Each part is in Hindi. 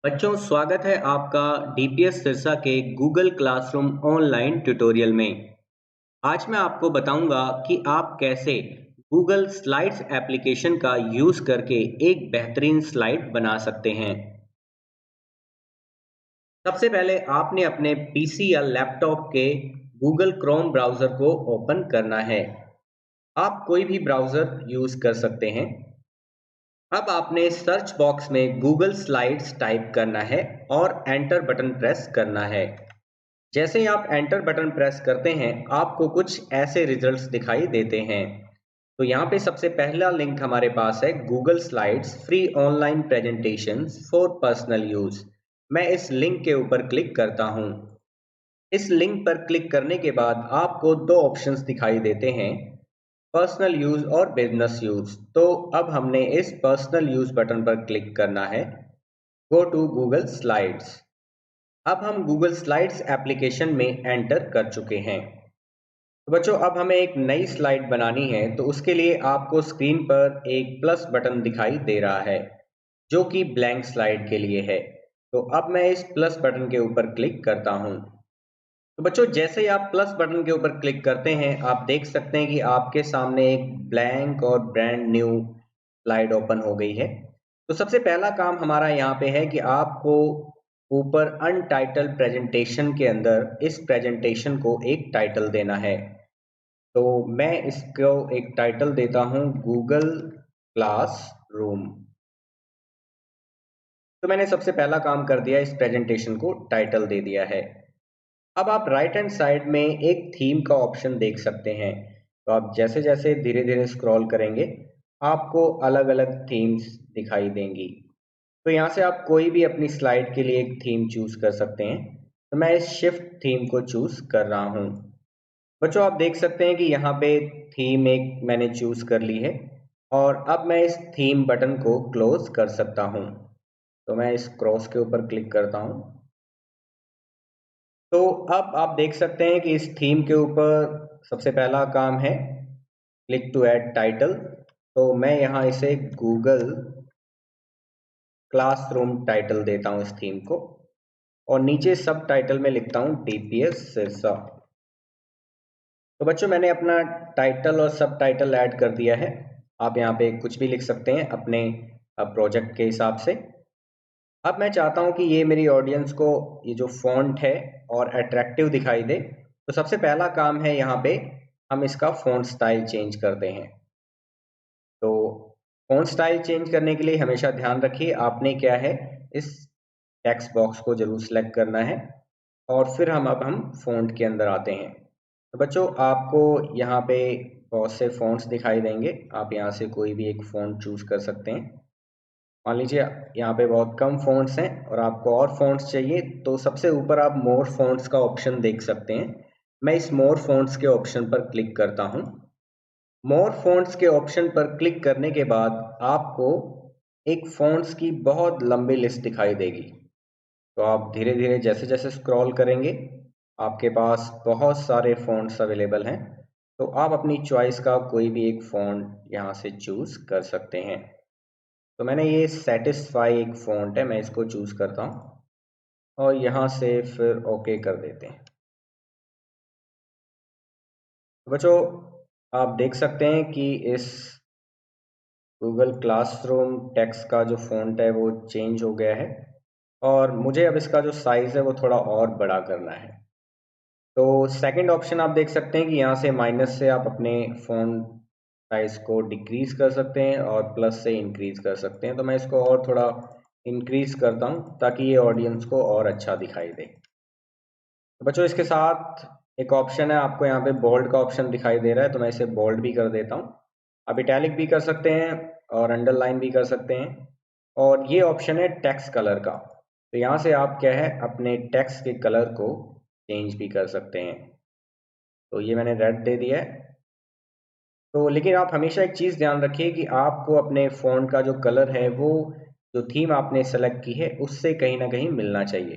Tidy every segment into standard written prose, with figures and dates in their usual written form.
बच्चों स्वागत है आपका डीपीएस सिरसा के गूगल क्लासरूम ऑनलाइन ट्यूटोरियल में। आज मैं आपको बताऊंगा कि आप कैसे गूगल स्लाइड्स एप्लीकेशन का यूज करके एक बेहतरीन स्लाइड बना सकते हैं। सबसे पहले आपने अपने पीसी या लैपटॉप के गूगल क्रोम ब्राउज़र को ओपन करना है। आप कोई भी ब्राउज़र यूज कर सकते हैं। अब आपने सर्च बॉक्स में गूगल स्लाइड्स टाइप करना है और एंटर बटन प्रेस करना है। जैसे ही आप एंटर बटन प्रेस करते हैं, आपको कुछ ऐसे रिजल्ट्स दिखाई देते हैं। तो यहाँ पे सबसे पहला लिंक हमारे पास है Google slides free online presentations for personal use. मैं इस लिंक के ऊपर क्लिक करता हूँ। इस लिंक पर क्लिक करने के बाद आपको दो ऑप्शंस दिखाई देते हैं, पर्सनल यूज और बिजनेस यूज। तो अब हमने इस पर्सनल यूज बटन पर क्लिक करना है। Go to Google Slides. अब हम गूगल स्लाइड्स एप्लीकेशन में एंटर कर चुके हैं। तो बच्चों अब हमें एक नई स्लाइड बनानी है, तो उसके लिए आपको स्क्रीन पर एक प्लस बटन दिखाई दे रहा है जो कि ब्लैंक स्लाइड के लिए है। तो अब मैं इस प्लस बटन के ऊपर क्लिक करता हूं। तो बच्चों जैसे ही आप प्लस बटन के ऊपर क्लिक करते हैं, आप देख सकते हैं कि आपके सामने एक ब्लैंक और ब्रांड न्यू स्लाइड ओपन हो गई है। तो सबसे पहला काम हमारा यहाँ पे है कि आपको ऊपर अनटाइटल्ड प्रेजेंटेशन के अंदर इस प्रेजेंटेशन को एक टाइटल देना है। तो मैं इसको एक टाइटल देता हूँ गूगल क्लासरूम। तो मैंने सबसे पहला काम कर दिया, इस प्रेजेंटेशन को टाइटल दे दिया है। अब आप राइट हैंड साइड में एक थीम का ऑप्शन देख सकते हैं। तो आप जैसे जैसे धीरे धीरे स्क्रॉल करेंगे, आपको अलग अलग थीम्स दिखाई देंगी। तो यहाँ से आप कोई भी अपनी स्लाइड के लिए एक थीम चूज कर सकते हैं। तो मैं इस शिफ्ट थीम को चूज कर रहा हूँ। बच्चों आप देख सकते हैं कि यहाँ पे थीम एक मैंने चूज कर ली है और अब मैं इस थीम बटन को क्लोज कर सकता हूँ। तो मैं इस क्रॉस के ऊपर क्लिक करता हूँ। तो अब आप देख सकते हैं कि इस थीम के ऊपर सबसे पहला काम है क्लिक टू ऐड टाइटल। तो मैं यहाँ इसे गूगल क्लासरूम टाइटल देता हूँ इस थीम को, और नीचे सब टाइटल में लिखता हूँ डीपीएस सिरसा। तो बच्चों मैंने अपना टाइटल और सब टाइटल ऐड कर दिया है। आप यहाँ पे कुछ भी लिख सकते हैं अपने प्रोजेक्ट के हिसाब से। अब मैं चाहता हूँ कि ये मेरी ऑडियंस को ये जो फॉन्ट है और अट्रैक्टिव दिखाई दे। तो सबसे पहला काम है यहाँ पे हम इसका फॉन्ट स्टाइल चेंज करते हैं। तो फॉन्ट स्टाइल चेंज करने के लिए हमेशा ध्यान रखिए आपने क्या है, इस टेक्स्ट बॉक्स को जरूर सेलेक्ट करना है और फिर अब हम फॉन्ट के अंदर आते हैं। तो बच्चों आपको यहाँ पे बहुत से फॉन्ट्स दिखाई देंगे, आप यहाँ से कोई भी एक फॉन्ट चूज कर सकते हैं। मान लीजिए यहाँ पे बहुत कम फॉन्ट्स हैं और आपको और फॉन्ट्स चाहिए, तो सबसे ऊपर आप मोर फॉन्ट्स का ऑप्शन देख सकते हैं। मैं इस मोर फॉन्ट्स के ऑप्शन पर क्लिक करता हूँ। मोर फॉन्ट्स के ऑप्शन पर क्लिक करने के बाद आपको एक फॉन्ट्स की बहुत लंबी लिस्ट दिखाई देगी। तो आप धीरे धीरे जैसे जैसे स्क्रॉल करेंगे, आपके पास बहुत सारे फॉन्ट्स अवेलेबल हैं। तो आप अपनी चॉइस का कोई भी एक फॉन्ट यहाँ से चूज कर सकते हैं। तो मैंने ये सेटिस्फाई एक फॉन्ट है, मैं इसको चूज करता हूँ और यहाँ से फिर ओके कर देते हैं। तो बच्चों आप देख सकते हैं कि इस गूगल क्लासरूम टेक्स्ट का जो फॉन्ट है वो चेंज हो गया है और मुझे अब इसका जो साइज है वो थोड़ा और बड़ा करना है। तो सेकंड ऑप्शन आप देख सकते हैं कि यहाँ से माइनस से आप अपने फॉन्ट साइज को डिक्रीज कर सकते हैं और प्लस से इंक्रीज कर सकते हैं। तो मैं इसको और थोड़ा इंक्रीज करता हूँ ताकि ये ऑडियंस को और अच्छा दिखाई दे। तो बच्चों इसके साथ एक ऑप्शन है, आपको यहाँ पे बोल्ड का ऑप्शन दिखाई दे रहा है, तो मैं इसे बोल्ड भी कर देता हूँ। आप इटैलिक भी कर सकते हैं और अंडरलाइन भी कर सकते हैं। और ये ऑप्शन है टेक्स्ट कलर का, तो यहाँ से आप क्या है अपने टेक्स्ट के कलर को चेंज भी कर सकते हैं। तो ये मैंने रेड दे दिया है। तो लेकिन आप हमेशा एक चीज़ ध्यान रखिए कि आपको अपने फ़ॉन्ट का जो कलर है वो जो थीम आपने सेलेक्ट की है उससे कहीं ना कहीं मिलना चाहिए।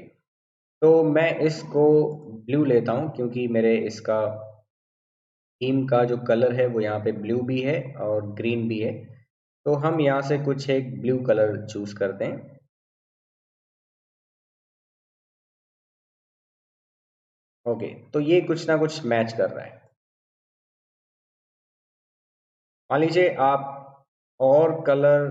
तो मैं इसको ब्लू लेता हूँ क्योंकि मेरे इसका थीम का जो कलर है वो यहाँ पे ब्लू भी है और ग्रीन भी है। तो हम यहाँ से कुछ एक ब्लू कलर चूज करते हैं। ओके, तो ये कुछ ना कुछ मैच कर रहा है। मान लीजिए आप और कलर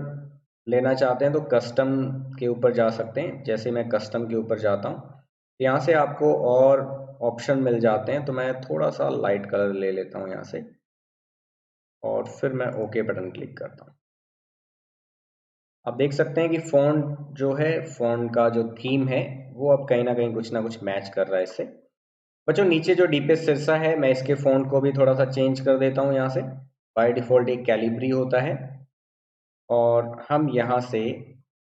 लेना चाहते हैं तो कस्टम के ऊपर जा सकते हैं। जैसे मैं कस्टम के ऊपर जाता हूँ, यहाँ से आपको और ऑप्शन मिल जाते हैं। तो मैं थोड़ा सा लाइट कलर ले लेता हूँ यहाँ से, और फिर मैं ओके बटन क्लिक करता हूँ। आप देख सकते हैं कि फ़ॉन्ट जो है, फ़ॉन्ट का जो थीम है, वो अब कहीं ना कुछ मैच कर रहा है इससे। बच्चों, नीचे जो डीपेस्ट सिरसा है, मैं इसके फ़ॉन्ट को भी थोड़ा सा चेंज कर देता हूँ यहाँ से। बाय डिफ़ॉल्ट एक कैलिब्री होता है, और हम यहाँ से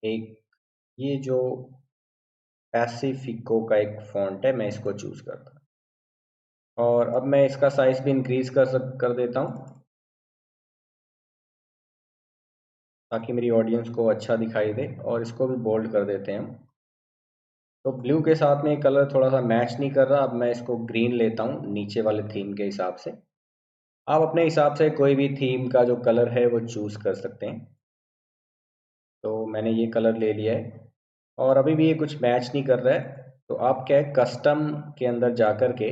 एक, ये जो पैसिफिको का एक फ़ॉन्ट है, मैं इसको चूज़ करता हूँ। और अब मैं इसका साइज़ भी इंक्रीज़ कर देता हूँ, ताकि मेरी ऑडियंस को अच्छा दिखाई दे। और इसको भी बोल्ड कर देते हैं हम। तो ब्लू के साथ में कलर थोड़ा सा मैच नहीं कर रहा। अब मैं इसको ग्रीन लेता हूँ नीचे वाले थीम के हिसाब से। आप अपने हिसाब से कोई भी थीम का जो कलर है वो चूज़ कर सकते हैं। तो मैंने ये कलर ले लिया है, और अभी भी ये कुछ मैच नहीं कर रहा है। तो आप क्या है, कस्टम के अंदर जा कर के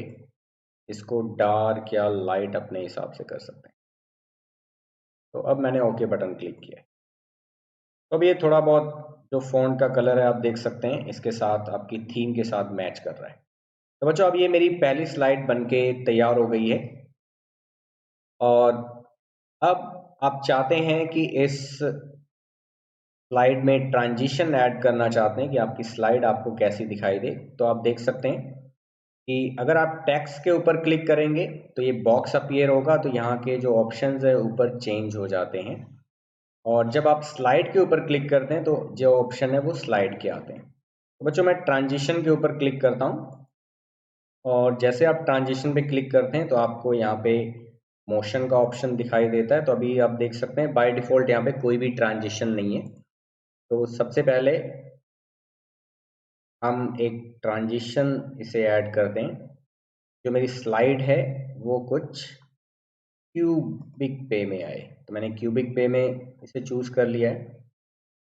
इसको डार्क या लाइट अपने हिसाब से कर सकते हैं। तो अब मैंने ओके बटन क्लिक किया है। तो अब ये थोड़ा बहुत जो फ़ॉन्ट का कलर है, आप देख सकते हैं इसके साथ, आपकी थीम के साथ मैच कर रहा है। तो बच्चों, अब ये मेरी पहली स्लाइड बनके तैयार हो गई है। और अब आप चाहते हैं कि इस स्लाइड में ट्रांजिशन ऐड करना चाहते हैं कि आपकी स्लाइड आपको कैसी दिखाई दे। तो आप देख सकते हैं कि अगर आप टेक्स्ट के ऊपर क्लिक करेंगे तो ये बॉक्स अपीयर होगा। तो यहाँ के जो ऑप्शंस है ऊपर चेंज हो जाते हैं। और जब आप स्लाइड के ऊपर क्लिक करते हैं तो जो ऑप्शन है वो स्लाइड के आते हैं। तो बच्चों, मैं ट्रांजिशन के ऊपर क्लिक करता हूँ, और जैसे आप ट्रांजिशन पे क्लिक करते हैं तो आपको यहाँ पे मोशन का ऑप्शन दिखाई देता है। तो अभी आप देख सकते हैं बाय डिफ़ॉल्ट यहाँ पे कोई भी ट्रांजिशन नहीं है। तो सबसे पहले हम एक ट्रांजिशन इसे ऐड करते हैं। जो मेरी स्लाइड है वो कुछ क्यूबिक पे में आए। तो मैंने क्यूबिक पे में इसे चूज़ कर लिया है,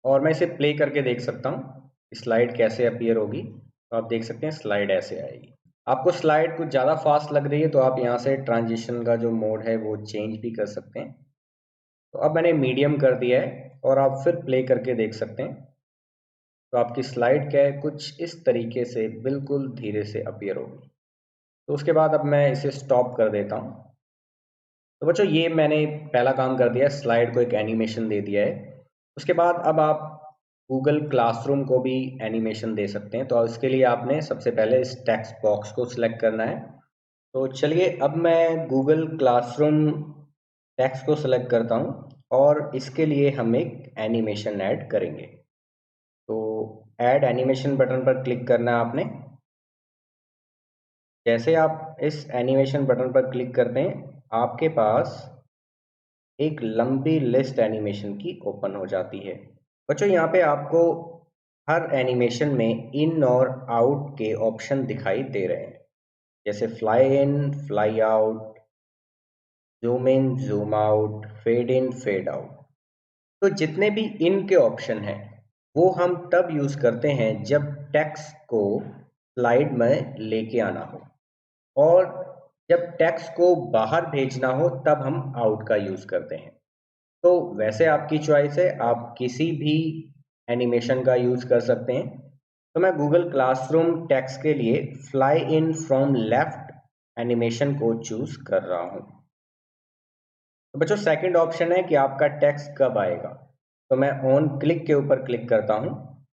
और मैं इसे प्ले करके देख सकता हूँ स्लाइड कैसे अपीयर होगी। तो आप देख सकते हैं स्लाइड ऐसे आएगी। आपको स्लाइड कुछ ज़्यादा फास्ट लग रही है तो आप यहाँ से ट्रांजिशन का जो मोड है वो चेंज भी कर सकते हैं। तो अब मैंने मीडियम कर दिया है, और आप फिर प्ले करके देख सकते हैं। तो आपकी स्लाइड क्या है, कुछ इस तरीके से बिल्कुल धीरे से अपीयर होगी। तो उसके बाद अब मैं इसे स्टॉप कर देता हूँ। तो बच्चों, ये मैंने पहला काम कर दिया, स्लाइड को एक एनिमेशन दे दिया है। उसके बाद अब आप गूगल क्लासरूम को भी एनिमेशन दे सकते हैं। तो इसके लिए आपने सबसे पहले इस टेक्स्ट बॉक्स को सिलेक्ट करना है। तो चलिए, अब मैं गूगल क्लासरूम टेक्स्ट को सिलेक्ट करता हूँ, और इसके लिए हम एक एनिमेशन ऐड करेंगे। तो ऐड एनिमेशन बटन पर क्लिक करना है आपने। जैसे आप इस एनिमेशन बटन पर क्लिक करते हैं, आपके पास एक लंबी लिस्ट एनिमेशन की ओपन हो जाती है। बच्चों, यहाँ पे आपको हर एनिमेशन में इन और आउट के ऑप्शन दिखाई दे रहे हैं। जैसे fly in, fly out, zoom in, zoom out, fade in, fade out. तो जितने भी इन के ऑप्शन हैं, वो हम तब यूज़ करते हैं जब टेक्स्ट को स्लाइड में लेके आना हो, और जब टेक्स्ट को बाहर भेजना हो तब हम आउट का यूज़ करते हैं। तो वैसे आपकी चॉइस है, आप किसी भी एनिमेशन का यूज़ कर सकते हैं। तो मैं गूगल क्लासरूम टेक्स्ट के लिए fly in from left animation को चूज़ कर रहा हूँ। तो बच्चों, सेकंड ऑप्शन है कि आपका टेक्स्ट कब आएगा। तो मैं ऑन क्लिक के ऊपर क्लिक करता हूँ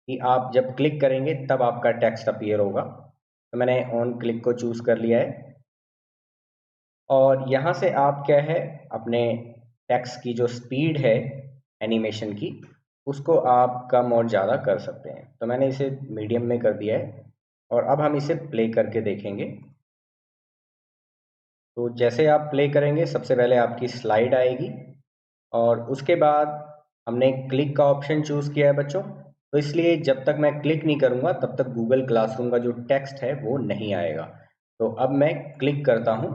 कि आप जब क्लिक करेंगे तब आपका टेक्स्ट अपीयर होगा। तो मैंने ऑन क्लिक को चूज़ कर लिया है, और यहाँ से आप क्या है, अपने टेक्स्ट की जो स्पीड है एनिमेशन की, उसको आप कम और ज़्यादा कर सकते हैं। तो मैंने इसे मीडियम में कर दिया है, और अब हम इसे प्ले करके देखेंगे। तो जैसे आप प्ले करेंगे, सबसे पहले आपकी स्लाइड आएगी, और उसके बाद हमने क्लिक का ऑप्शन चूज़ किया है बच्चों। तो इसलिए जब तक मैं क्लिक नहीं करूँगा तब तक गूगल क्लासरूम का जो टेक्स्ट है वो नहीं आएगा। तो अब मैं क्लिक करता हूँ।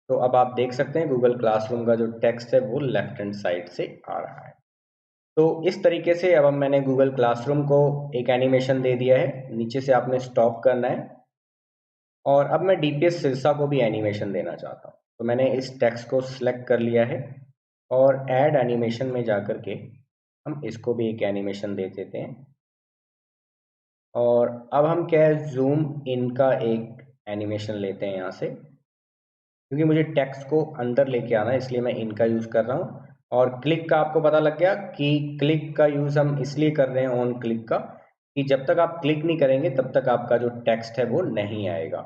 तो अब आप देख सकते हैं गूगल क्लासरूम का जो टेक्स्ट है वो लेफ्ट हैंड साइड से आ रहा है। तो इस तरीके से अब मैंने गूगल क्लासरूम को एक एनिमेशन दे दिया है। नीचे से आपने स्टॉप करना है, और अब मैं डीपीएस सिरसा को भी एनिमेशन देना चाहता हूँ। तो मैंने इस टेक्स्ट को सिलेक्ट कर लिया है और ऐड एनिमेशन में जाकर के हम इसको भी एक एनिमेशन दे देते हैं। और अब हम क्या है, जूम इन का एक एनिमेशन लेते हैं यहाँ से, क्योंकि मुझे टेक्स्ट को अंदर लेके आना है इसलिए मैं इनका यूज़ कर रहा हूँ। और क्लिक का आपको पता लग गया कि क्लिक का यूज़ हम इसलिए कर रहे हैं ऑन क्लिक का, कि जब तक आप क्लिक नहीं करेंगे तब तक आपका जो टेक्स्ट है वो नहीं आएगा।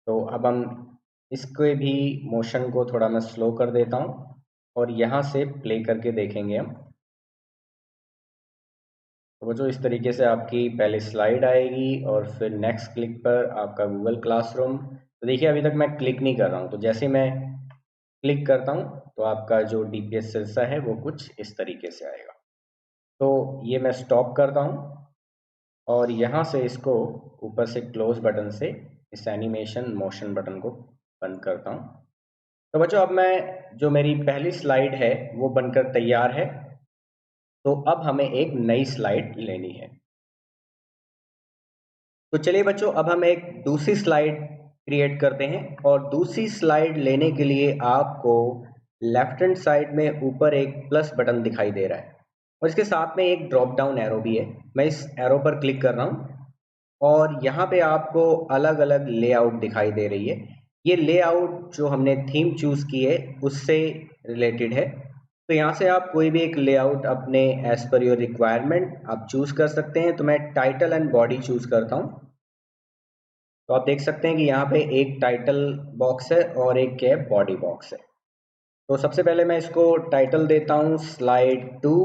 तो अब हम इसके भी मोशन को थोड़ा मैं स्लो कर देता हूँ और यहाँ से प्ले करके देखेंगे हम। तो वो जो इस तरीके से आपकी पहले स्लाइड आएगी और फिर नेक्स्ट क्लिक पर आपका गूगल क्लासरूम। तो देखिए अभी तक मैं क्लिक नहीं कर रहा हूँ, तो जैसे मैं क्लिक करता हूँ तो आपका जो डीपीएस सिरसा है वो कुछ इस तरीके से आएगा। तो ये मैं स्टॉप करता हूँ और यहाँ से इसको ऊपर से क्लोज बटन से इस एनिमेशन मोशन बटन को बंद करता हूँ। तो बच्चों अब मैं जो मेरी पहली स्लाइड है वो बनकर तैयार है। तो अब हमें एक नई स्लाइड लेनी है। तो चलिए बच्चों अब हम एक दूसरी स्लाइड क्रिएट करते हैं और दूसरी स्लाइड लेने के लिए आपको लेफ्ट हैंड साइड में ऊपर एक प्लस बटन दिखाई दे रहा है और इसके साथ में एक ड्रॉप डाउन एरो भी है। मैं इस एरो पर क्लिक कर रहा हूँ और यहाँ पे आपको अलग अलग लेआउट दिखाई दे रही है। ये लेआउट जो हमने थीम चूज की है उससे रिलेटेड है। तो यहाँ से आप कोई भी एक लेआउट अपने एज पर योर रिक्वायरमेंट आप चूज कर सकते हैं। तो मैं टाइटल एंड बॉडी चूज करता हूँ। तो आप देख सकते हैं कि यहाँ पे एक टाइटल बॉक्स है और एक क्या है, बॉडी बॉक्स है। तो सबसे पहले मैं इसको टाइटल देता हूँ स्लाइड 2।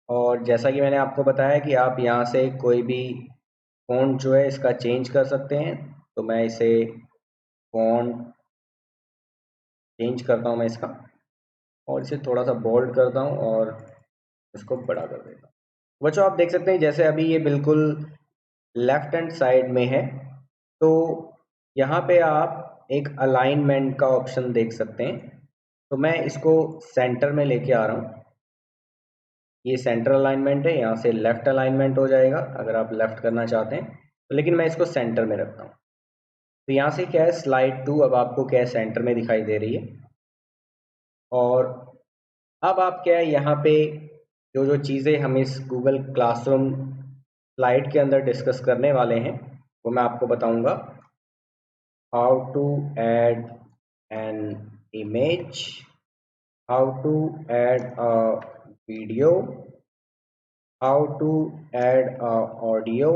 और जैसा कि मैंने आपको बताया कि आप यहाँ से कोई भी फ़ॉन्ट जो है इसका चेंज कर सकते हैं। तो मैं इसे फ़ॉन्ट चेंज करता हूँ मैं इसका, और इसे थोड़ा सा बोल्ड करता हूँ और इसको बड़ा कर देता हूँ। बच्चों आप देख सकते हैं जैसे अभी ये बिल्कुल लेफ्ट हैंड साइड में है। तो यहाँ पे आप एक अलाइनमेंट का ऑप्शन देख सकते हैं। तो मैं इसको सेंटर में लेके आ रहा हूँ। ये सेंटर अलाइनमेंट है, यहाँ से लेफ्ट अलाइनमेंट हो जाएगा अगर आप लेफ्ट करना चाहते हैं तो, लेकिन मैं इसको सेंटर में रखता हूँ। तो यहाँ से क्या है, स्लाइड 2 अब आपको क्या है सेंटर में दिखाई दे रही है। और अब आप क्या है यहाँ पे जो जो चीज़ें हम इस गूगल क्लासरूम स्लाइड के अंदर डिस्कस करने वाले हैं वो मैं आपको बताऊंगा। How to add an image, how to add a video, how to add a audio,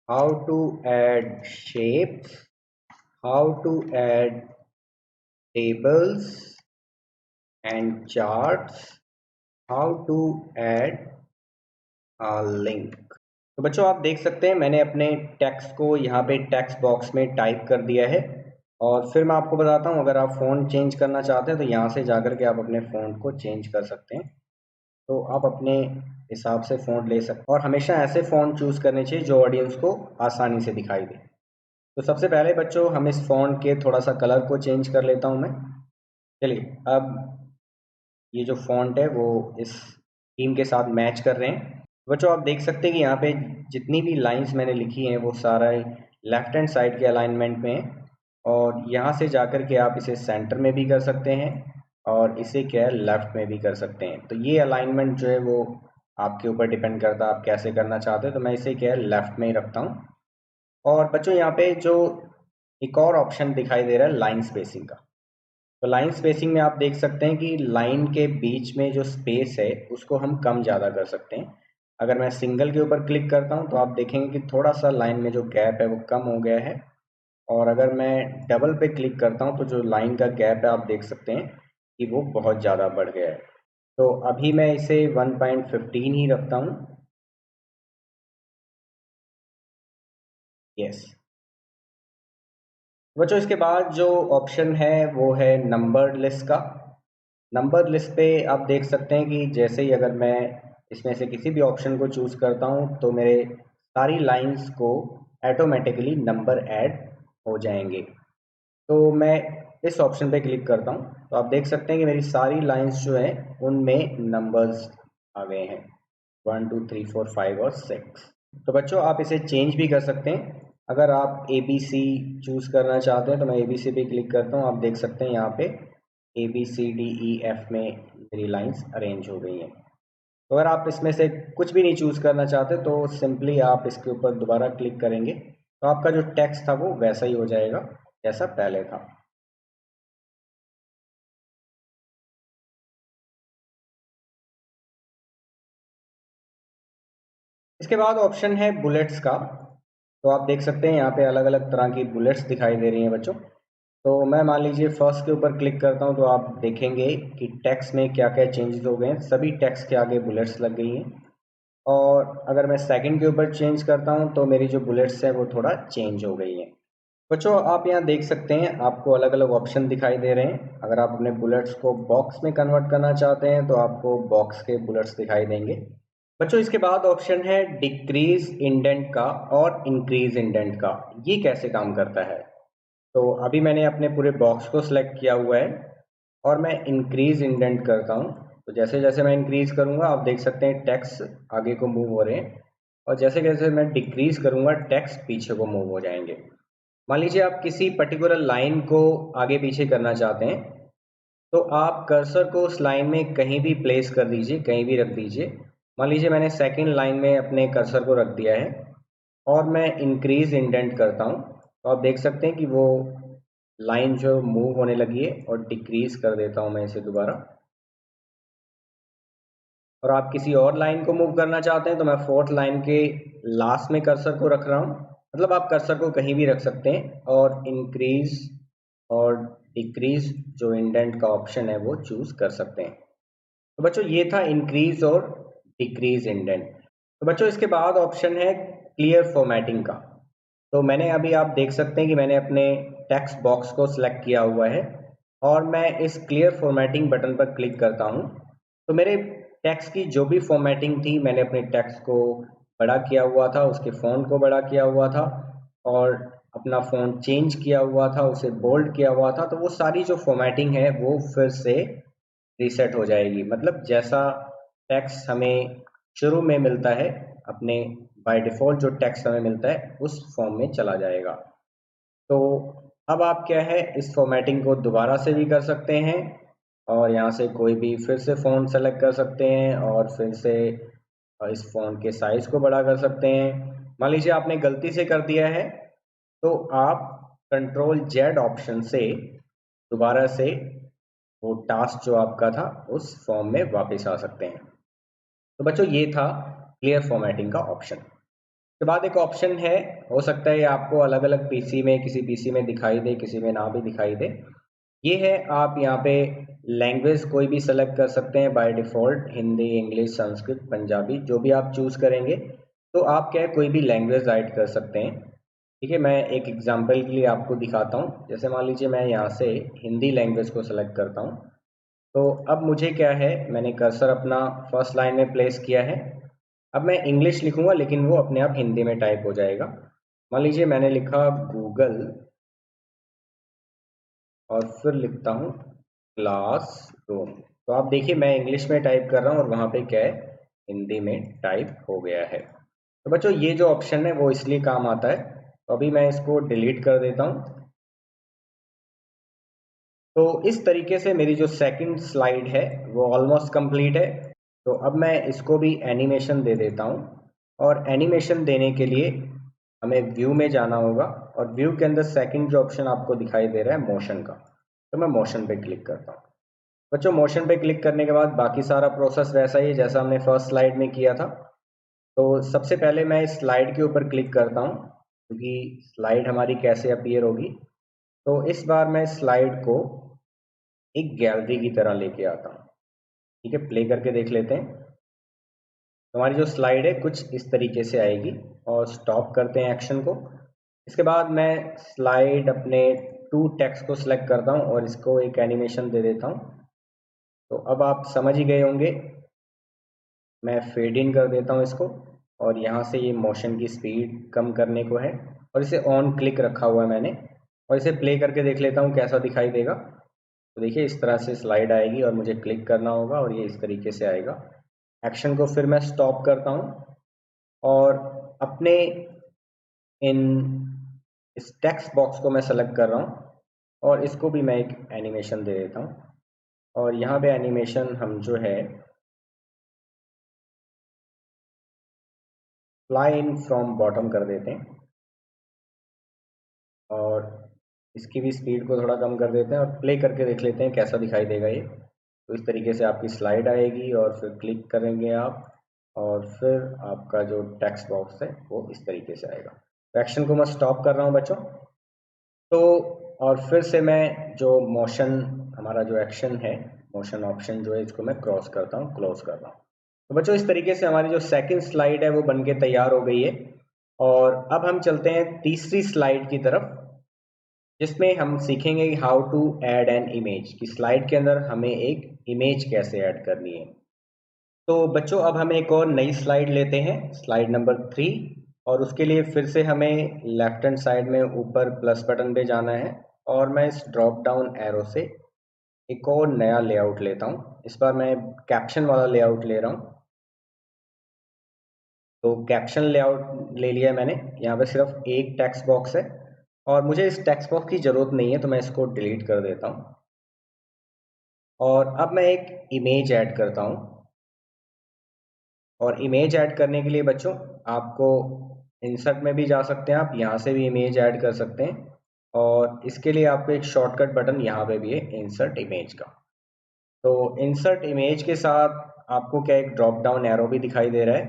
how to add shapes, how to add tables and charts, how to add a link। तो बच्चों आप देख सकते हैं मैंने अपने टेक्स्ट को यहाँ पे टेक्स्ट बॉक्स में टाइप कर दिया है। और फिर मैं आपको बताता हूँ, अगर आप फ़ॉन्ट चेंज करना चाहते हैं तो यहाँ से जाकर के आप अपने फ़ॉन्ट को चेंज कर सकते हैं। तो आप अपने हिसाब से फ़ॉन्ट ले सकते हैं और हमेशा ऐसे फ़ॉन्ट चूज़ करने चाहिए जो ऑडियंस को आसानी से दिखाई दे। तो सबसे पहले बच्चों हम इस फ़ॉन्ट के थोड़ा सा कलर को चेंज कर लेता हूँ मैं। चलिए अब ये जो फ़ॉन्ट है वो इस थीम के साथ मैच कर रहे हैं। बच्चों आप देख सकते हैं कि यहाँ पे जितनी भी लाइंस मैंने लिखी हैं वो सारा लेफ्ट हैंड साइड के अलाइनमेंट में है। और यहाँ से जाकर के आप इसे सेंटर में भी कर सकते हैं और इसे क्या है लेफ्ट में भी कर सकते हैं। तो ये अलाइनमेंट जो है वो आपके ऊपर डिपेंड करता है आप कैसे करना चाहते हैं। तो मैं इसे क्या है लेफ्ट में ही रखता हूँ। और बच्चों यहाँ पे जो एक और ऑप्शन दिखाई दे रहा है लाइन स्पेसिंग का। तो लाइन स्पेसिंग में आप देख सकते हैं कि लाइन के बीच में जो स्पेस है उसको हम कम ज़्यादा कर सकते हैं। अगर मैं सिंगल के ऊपर क्लिक करता हूँ तो आप देखेंगे कि थोड़ा सा लाइन में जो गैप है वो कम हो गया है। और अगर मैं डबल पे क्लिक करता हूँ तो जो लाइन का गैप है आप देख सकते हैं कि वो बहुत ज़्यादा बढ़ गया है। तो अभी मैं इसे 1.15 ही रखता हूँ। यस बच्चों, इसके बाद जो ऑप्शन है वो है नंबर लिस्ट का। नंबर लिस्ट पे आप देख सकते हैं कि जैसे ही अगर मैं इसमें से किसी भी ऑप्शन को चूज़ करता हूँ तो मेरे सारी लाइंस को ऑटोमेटिकली नंबर ऐड हो जाएंगे। तो मैं इस ऑप्शन पे क्लिक करता हूँ तो आप देख सकते हैं कि मेरी सारी लाइंस जो हैं उनमें नंबर्स आ गए हैं 1 2 3 4 5 और 6। तो बच्चों आप इसे चेंज भी कर सकते हैं। अगर आप ए बी सी चूज़ करना चाहते हैं तो मैं ए बी सी पे क्लिक करता हूँ। आप देख सकते हैं यहाँ पे A B C D E F में मेरी लाइंस अरेंज हो गई हैं। तो अगर आप इसमें से कुछ भी नहीं चूज़ करना चाहते तो सिंपली आप इसके ऊपर दोबारा क्लिक करेंगे तो आपका जो टेक्स्ट था वो वैसा ही हो जाएगा जैसा पहले था। इसके बाद ऑप्शन है बुलेट्स का। तो आप देख सकते हैं यहाँ पे अलग अलग तरह की बुलेट्स दिखाई दे रही हैं बच्चों। तो मैं मान लीजिए फर्स्ट के ऊपर क्लिक करता हूँ तो आप देखेंगे कि टेक्स्ट में क्या क्या चेंजेस हो गए हैं। सभी टेक्स्ट के आगे बुलेट्स लग गई हैं। और अगर मैं सेकंड के ऊपर चेंज करता हूँ तो मेरी जो बुलेट्स हैं वो थोड़ा चेंज हो गई हैं। बच्चों आप यहाँ देख सकते हैं आपको अलग अलग ऑप्शन दिखाई दे रहे हैं। अगर आप अपने बुलेट्स को बॉक्स में कन्वर्ट करना चाहते हैं तो आपको बॉक्स के बुलेट्स दिखाई देंगे। बच्चों इसके बाद ऑप्शन है डिक्रीज इंडेंट का और इंक्रीज इंडेंट का। ये कैसे काम करता है? तो अभी मैंने अपने पूरे बॉक्स को सिलेक्ट किया हुआ है और मैं इंक्रीज इंडेंट करता हूँ। तो जैसे जैसे मैं इंक्रीज करूँगा आप देख सकते हैं टेक्स्ट आगे को मूव हो रहे हैं और जैसे जैसे मैं डिक्रीज करूँगा टेक्स्ट पीछे को मूव हो जाएंगे। मान लीजिए आप किसी पर्टिकुलर लाइन को आगे पीछे करना चाहते हैं तो आप कर्सर को उस लाइन में कहीं भी प्लेस कर दीजिए, कहीं भी रख दीजिए। मान लीजिए मैंने सेकंड लाइन में अपने कर्सर को रख दिया है और मैं इंक्रीज इंडेंट करता हूँ तो आप देख सकते हैं कि वो लाइन जो मूव होने लगी है। और डिक्रीज कर देता हूँ मैं इसे दोबारा। और आप किसी और लाइन को मूव करना चाहते हैं तो मैं फोर्थ लाइन के लास्ट में कर्सर को रख रहा हूँ। मतलब आप कर्सर को कहीं भी रख सकते हैं और इंक्रीज और डिक्रीज जो इंडेंट का ऑप्शन है वो चूज कर सकते हैं। तो बच्चों ये था इंक्रीज और डिक्रीज इंडेंट। तो बच्चों इसके बाद ऑप्शन है क्लियर फॉर्मेटिंग का। तो मैंने अभी आप देख सकते हैं कि मैंने अपने टेक्स्ट बॉक्स को सिलेक्ट किया हुआ है और मैं इस क्लियर फॉर्मेटिंग बटन पर क्लिक करता हूँ तो मेरे टेक्स्ट की जो भी फॉर्मेटिंग थी मैंने अपने टेक्स्ट को बड़ा किया हुआ था, उसके फ़ॉन्ट को बड़ा किया हुआ था और अपना फ़ॉन्ट चेंज किया हुआ था, उसे बोल्ड किया हुआ था। तो वो सारी जो फॉर्मेटिंग है वो फिर से रीसेट हो जाएगी। मतलब जैसा टेक्स्ट हमें शुरू में मिलता है अपने बाय डिफ़ॉल्ट जो टेक्स्ट हमें मिलता है उस फॉर्म में चला जाएगा। तो अब आप क्या है इस फॉर्मेटिंग को दोबारा से भी कर सकते हैं और यहाँ से कोई भी फिर से फ़ॉन्ट सेलेक्ट कर सकते हैं और फिर से इस फ़ॉन्ट के साइज़ को बड़ा कर सकते हैं। मान लीजिए आपने गलती से कर दिया है तो आप कंट्रोल जेड ऑप्शन से दोबारा से वो टास्क जो आपका था उस फॉर्म में वापस आ सकते हैं। तो बच्चों ये था क्लियर फॉर्मेटिंग का ऑप्शन। उसके बाद एक ऑप्शन है, हो सकता है ये आपको अलग अलग पीसी में किसी पीसी में दिखाई दे किसी में ना भी दिखाई दे। ये है आप यहाँ पे लैंग्वेज कोई भी सेलेक्ट कर सकते हैं by default, Hindi, English, Sanskrit, Punjabi जो भी आप चूज़ करेंगे तो आप क्या है कोई भी लैंग्वेज ऐड कर सकते हैं। ठीक है, मैं एक एग्जांपल के लिए आपको दिखाता हूँ। जैसे मान लीजिए मैं यहाँ से हिंदी लैंग्वेज को सेलेक्ट करता हूँ तो अब मुझे क्या है मैंने कर्सर अपना फर्स्ट लाइन में प्लेस किया है। अब मैं इंग्लिश लिखूंगा लेकिन वो अपने आप हिंदी में टाइप हो जाएगा। मान लीजिए मैंने लिखा गूगल और फिर लिखता हूँ क्लासरूम। तो आप देखिए मैं इंग्लिश में टाइप कर रहा हूँ और वहाँ पे क्या है हिंदी में टाइप हो गया है। तो बच्चों ये जो ऑप्शन है वो इसलिए काम आता है। तो अभी मैं इसको डिलीट कर देता हूँ। तो इस तरीके से मेरी जो सेकंड स्लाइड है वो ऑलमोस्ट कंप्लीट है। तो अब मैं इसको भी एनिमेशन दे देता हूँ और एनिमेशन देने के लिए हमें व्यू में जाना होगा और व्यू के अंदर सेकंड जो ऑप्शन आपको दिखाई दे रहा है मोशन का। तो मैं मोशन पे क्लिक करता हूँ। बच्चों मोशन पे क्लिक करने के बाद बाकी सारा प्रोसेस वैसा ही है जैसा हमने फर्स्ट स्लाइड में किया था। तो सबसे पहले मैं इस स्लाइड के ऊपर क्लिक करता हूँ क्योंकि स्लाइड हमारी कैसे अपीयर होगी। तो इस बार मैं स्लाइड को एक गैलरी की तरह लेके आता हूँ। ठीक है, प्ले करके देख लेते हैं। हमारी जो स्लाइड है कुछ इस तरीके से आएगी और स्टॉप करते हैं एक्शन को। इसके बाद मैं स्लाइड अपने टू टेक्स्ट को सिलेक्ट करता हूँ और इसको एक एनिमेशन दे देता हूँ। तो अब आप समझ ही गए होंगे। मैं फेड इन कर देता हूँ इसको और यहाँ से ये मोशन की स्पीड कम करने को है और इसे ऑन क्लिक रखा हुआ है मैंने। और इसे प्ले करके देख लेता हूँ कैसा दिखाई देगा। तो देखिए इस तरह से स्लाइड आएगी और मुझे क्लिक करना होगा और ये इस तरीके से आएगा। एक्शन को फिर मैं स्टॉप करता हूँ और अपने इन इस टेक्स्ट बॉक्स को मैं सेलेक्ट कर रहा हूँ और इसको भी मैं एक एनिमेशन दे देता हूँ। और यहाँ पे एनिमेशन हम जो है फ्लाई इन फ्रॉम बॉटम कर देते हैं और इसकी भी स्पीड को थोड़ा कम कर देते हैं और प्ले करके देख लेते हैं कैसा दिखाई देगा ये। तो इस तरीके से आपकी स्लाइड आएगी और फिर क्लिक करेंगे आप और फिर आपका जो टेक्स्ट बॉक्स है वो इस तरीके से आएगा। तो एक्शन को मैं स्टॉप कर रहा हूँ बच्चों। तो और फिर से मैं जो मोशन, हमारा जो एक्शन है, मोशन ऑप्शन जो है, इसको मैं क्रॉस करता हूँ, क्लोज कर रहा हूँ। तो बच्चों इस तरीके से हमारी जो सेकंड स्लाइड है वो बनके तैयार हो गई है। और अब हम चलते हैं तीसरी स्लाइड की तरफ, जिसमें हम सीखेंगे how to add an image, कि स्लाइड के अंदर हमें एक इमेज कैसे ऐड करनी है। तो बच्चों अब हम एक और नई स्लाइड लेते हैं, स्लाइड नंबर 3। और उसके लिए फिर से हमें लेफ्ट हैंड साइड में ऊपर प्लस बटन पे जाना है और मैं इस ड्रॉप डाउन एरो से एक और नया लेआउट लेता हूँ। इस बार मैं कैप्शन वाला लेआउट ले रहा हूँ। तो कैप्शन लेआउट ले लिया मैंने। यहाँ पे सिर्फ एक टेक्स्ट बॉक्स है और मुझे इस टेक्स्ट बॉक्स की ज़रूरत नहीं है, तो मैं इसको डिलीट कर देता हूँ। और अब मैं एक इमेज ऐड करता हूँ। और इमेज ऐड करने के लिए बच्चों आपको इंसर्ट में भी जा सकते हैं, आप यहाँ से भी इमेज ऐड कर सकते हैं। और इसके लिए आपको एक शॉर्टकट बटन यहाँ पे भी है, इंसर्ट इमेज का। तो इंसर्ट इमेज के साथ आपको क्या एक ड्रॉप डाउन एरो भी दिखाई दे रहा है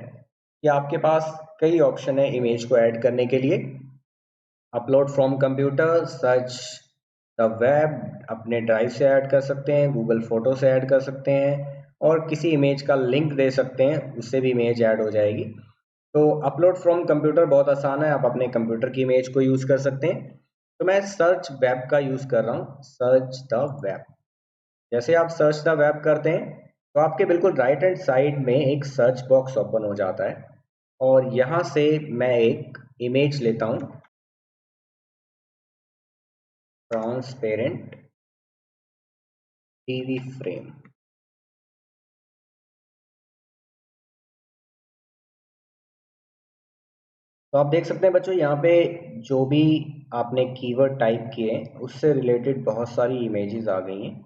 कि आपके पास कई ऑप्शन है इमेज को ऐड करने के लिए। Upload from computer, search the web, अपने ड्राइव से ऐड कर सकते हैं, गूगल फोटो से ऐड कर सकते हैं और किसी इमेज का लिंक दे सकते हैं, उससे भी इमेज ऐड हो जाएगी। तो अपलोड फ्रॉम कंप्यूटर बहुत आसान है, आप अपने कंप्यूटर की इमेज को यूज़ कर सकते हैं। तो मैं सर्च वेब का यूज़ कर रहा हूँ, सर्च द वेब। जैसे आप सर्च द वेब करते हैं तो आपके बिल्कुल राइट हैंड साइड में एक सर्च बॉक्स ओपन हो जाता है और यहाँ से मैं एक इमेज लेता हूँ, ट्रांसपेरेंट टीवी फ्रेम। तो आप देख सकते हैं बच्चों यहाँ पे जो भी आपने कीवर्ड टाइप किए हैं उससे रिलेटेड बहुत सारी इमेजेस आ गई हैं।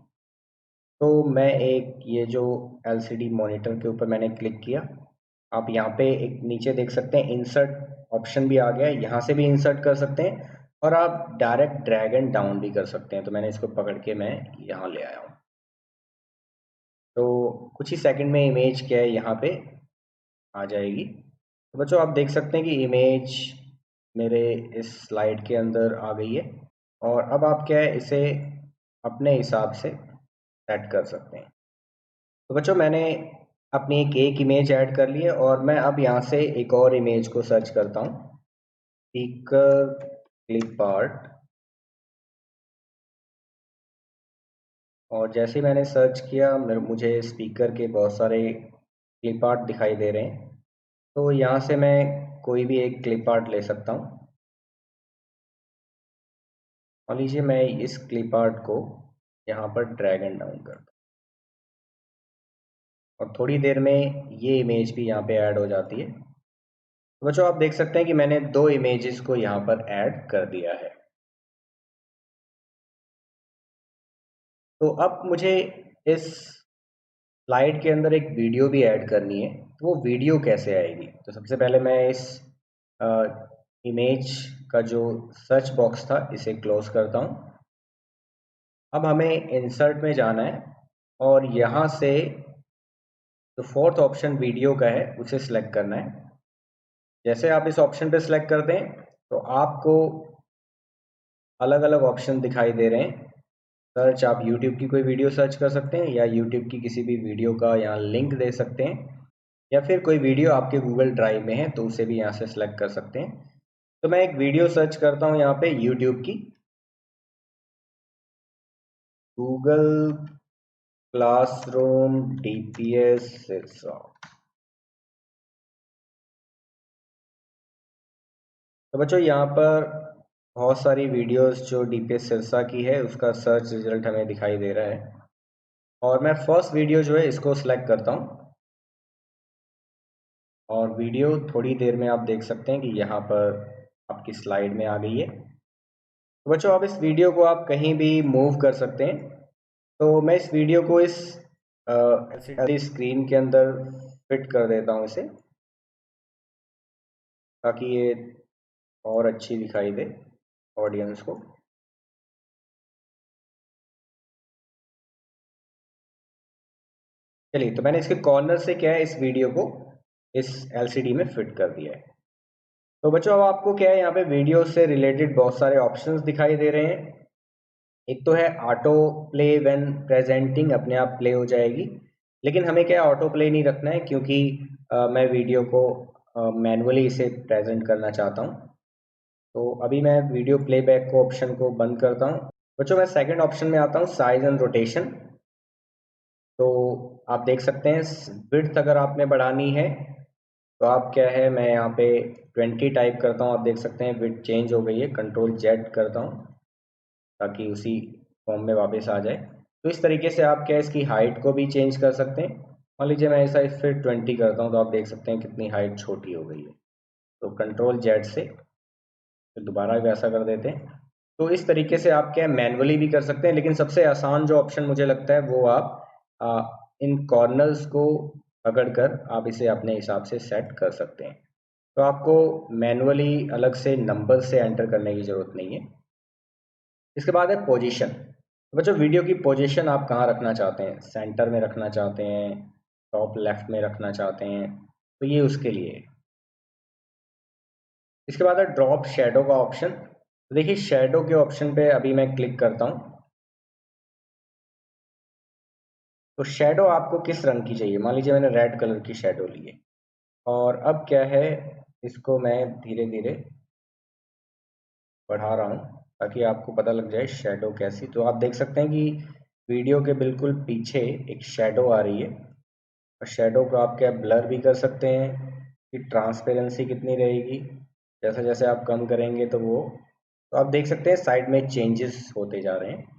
तो मैं एक ये जो एलसीडी मॉनिटर के ऊपर मैंने क्लिक किया, आप यहाँ पे एक नीचे देख सकते हैं इंसर्ट ऑप्शन भी आ गया है, यहाँ से भी इंसर्ट कर सकते हैं और आप डायरेक्ट ड्रैग एंड डाउन भी कर सकते हैं। तो मैंने इसको पकड़ के मैं यहाँ ले आया हूँ। तो कुछ ही सेकंड में इमेज क्या है यहाँ पे आ जाएगी। तो बच्चों आप देख सकते हैं कि इमेज मेरे इस स्लाइड के अंदर आ गई है और अब आप क्या है इसे अपने हिसाब से सेट कर सकते हैं। तो बच्चों मैंने अपनी एक इमेज ऐड कर ली है और मैं अब यहाँ से एक और इमेज को सर्च करता हूँ, स्पीकर क्लिप आर्ट। और जैसे ही मैंने सर्च किया मुझे स्पीकर के बहुत सारे क्लिप आर्ट दिखाई दे रहे हैं। तो यहाँ से मैं कोई भी एक क्लिप आर्ट ले सकता हूँ। मान लीजिए मैं इस क्लिप आर्ट को यहाँ पर ड्रैग एंड डाउन करता हूँ और थोड़ी देर में ये इमेज भी यहाँ पे ऐड हो जाती है। तो बच्चों आप देख सकते हैं कि मैंने दो इमेजेस को यहाँ पर ऐड कर दिया है। तो अब मुझे इस स्लाइड के अंदर एक वीडियो भी ऐड करनी है। तो वो वीडियो कैसे आएगी? तो सबसे पहले मैं इस इमेज का जो सर्च बॉक्स था इसे क्लोज करता हूँ। अब हमें इंसर्ट में जाना है और यहाँ से जो फोर्थ ऑप्शन वीडियो का है उसे सिलेक्ट करना है। जैसे आप इस ऑप्शन पे सिलेक्ट करते हैं तो आपको अलग अलग ऑप्शन दिखाई दे रहे हैं। सर्च, आप YouTube की कोई वीडियो सर्च कर सकते हैं या YouTube की किसी भी वीडियो का यहाँ लिंक दे सकते हैं या फिर कोई वीडियो आपके गूगल ड्राइव में है तो उसे भी यहाँ से सिलेक्ट कर सकते हैं। तो मैं एक वीडियो सर्च करता हूँ यहाँ पे YouTube की, गूगल क्लासरूम DPS सिरसा। तो बच्चों यहाँ पर बहुत सारी वीडियोस जो DPS सिरसा की है उसका सर्च रिजल्ट हमें दिखाई दे रहा है और मैं फर्स्ट वीडियो जो है इसको सिलेक्ट करता हूँ और वीडियो थोड़ी देर में आप देख सकते हैं कि यहाँ पर आपकी स्लाइड में आ गई है। तो बच्चों आप इस वीडियो को आप कहीं भी मूव कर सकते हैं। तो मैं इस वीडियो को इस एलसीडी स्क्रीन के अंदर फिट कर देता हूँ इसे, ताकि ये और अच्छी दिखाई दे ऑडियंस को। चलिए, तो मैंने इसके कॉर्नर से क्या है इस वीडियो को इस एलसीडी में फिट कर दिया है। तो बच्चों अब आपको क्या है यहाँ पे वीडियो से रिलेटेड बहुत सारे ऑप्शंस दिखाई दे रहे हैं। एक तो है ऑटो प्ले व्हेन प्रेजेंटिंग, अपने आप प्ले हो जाएगी। लेकिन हमें क्या है ऑटो प्ले नहीं रखना है, क्योंकि मैं वीडियो को मैनुअली इसे प्रेजेंट करना चाहता हूँ। तो अभी मैं वीडियो प्लेबैक को ऑप्शन को बंद करता हूँ। बच्चों मैं सेकंड ऑप्शन में आता हूँ, साइज एंड रोटेशन। तो आप देख सकते हैं विड्थ अगर आपने बढ़ानी है तो आप क्या है, मैं यहाँ पे 20 टाइप करता हूँ। आप देख सकते हैं विड्थ चेंज हो गई है। कंट्रोल जेड करता हूँ ताकि उसी फॉर्म में वापस आ जाए। तो इस तरीके से आप क्या इसकी हाइट को भी चेंज कर सकते हैं। मान लीजिए मैं ऐसा फिर 20 करता हूँ, तो आप देख सकते हैं कितनी हाइट छोटी हो गई है। तो कंट्रोल जेड से फिर दोबारा वैसा कर देते हैं। तो इस तरीके से आप क्या मैनुअली भी कर सकते हैं, लेकिन सबसे आसान जो ऑप्शन मुझे लगता है वो आप इन कॉर्नर्स को पकड़कर आप इसे अपने हिसाब से सेट कर सकते हैं। तो आपको मैनुअली अलग से नंबर से एंटर करने की ज़रूरत नहीं है। इसके बाद है पोजीशन। तो बच्चों वीडियो की पोजीशन आप कहाँ रखना चाहते हैं, सेंटर में रखना चाहते हैं, टॉप लेफ्ट में रखना चाहते हैं, तो ये उसके लिए है। इसके बाद है ड्रॉप शेडो का ऑप्शन। तो देखिए शेडो के ऑप्शन पे अभी मैं क्लिक करता हूँ। तो शेडो आपको किस रंग की चाहिए, मान लीजिए मैंने रेड कलर की शेडो ली है। और अब क्या है, इसको मैं धीरे धीरे बढ़ा रहा हूँ ताकि आपको पता लग जाए शेडो कैसी। तो आप देख सकते हैं कि वीडियो के बिल्कुल पीछे एक शेडो आ रही है। और शेडो को आप क्या ब्लर भी कर सकते हैं कि ट्रांसपेरेंसी कितनी रहेगी। जैसे जैसे आप कम करेंगे तो वो, तो आप देख सकते हैं साइड में चेंजेस होते जा रहे हैं।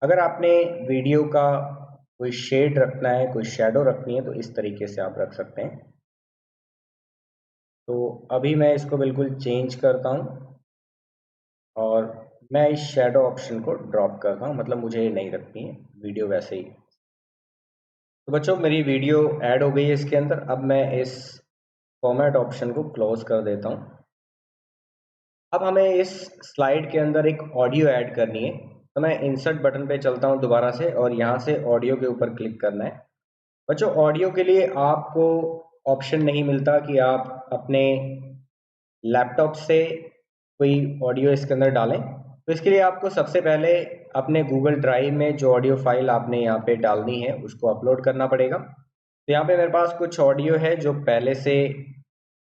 अगर आपने वीडियो का कोई शेड रखना है, कोई शेडो रखनी है, तो इस तरीके से आप रख सकते हैं। तो अभी मैं इसको बिल्कुल चेंज करता हूँ और मैं इस शेडो ऑप्शन को ड्रॉप करता हूँ, मतलब मुझे नहीं रखनी है, वीडियो वैसे ही। तो बच्चों मेरी वीडियो ऐड हो गई है इसके अंदर। अब मैं इस फॉर्मेट ऑप्शन को क्लोज कर देता हूँ। अब हमें इस स्लाइड के अंदर एक ऑडियो ऐड करनी है। तो मैं इंसर्ट बटन पे चलता हूँ दोबारा से, और यहाँ से ऑडियो के ऊपर क्लिक करना है। बच्चों ऑडियो के लिए आपको ऑप्शन नहीं मिलता कि आप अपने लैपटॉप से कोई ऑडियो इसके अंदर डालें। तो इसके लिए आपको सबसे पहले अपने गूगल ड्राइव में जो ऑडियो फाइल आपने यहाँ पे डालनी है उसको अपलोड करना पड़ेगा। तो यहाँ पे मेरे पास कुछ ऑडियो है जो पहले से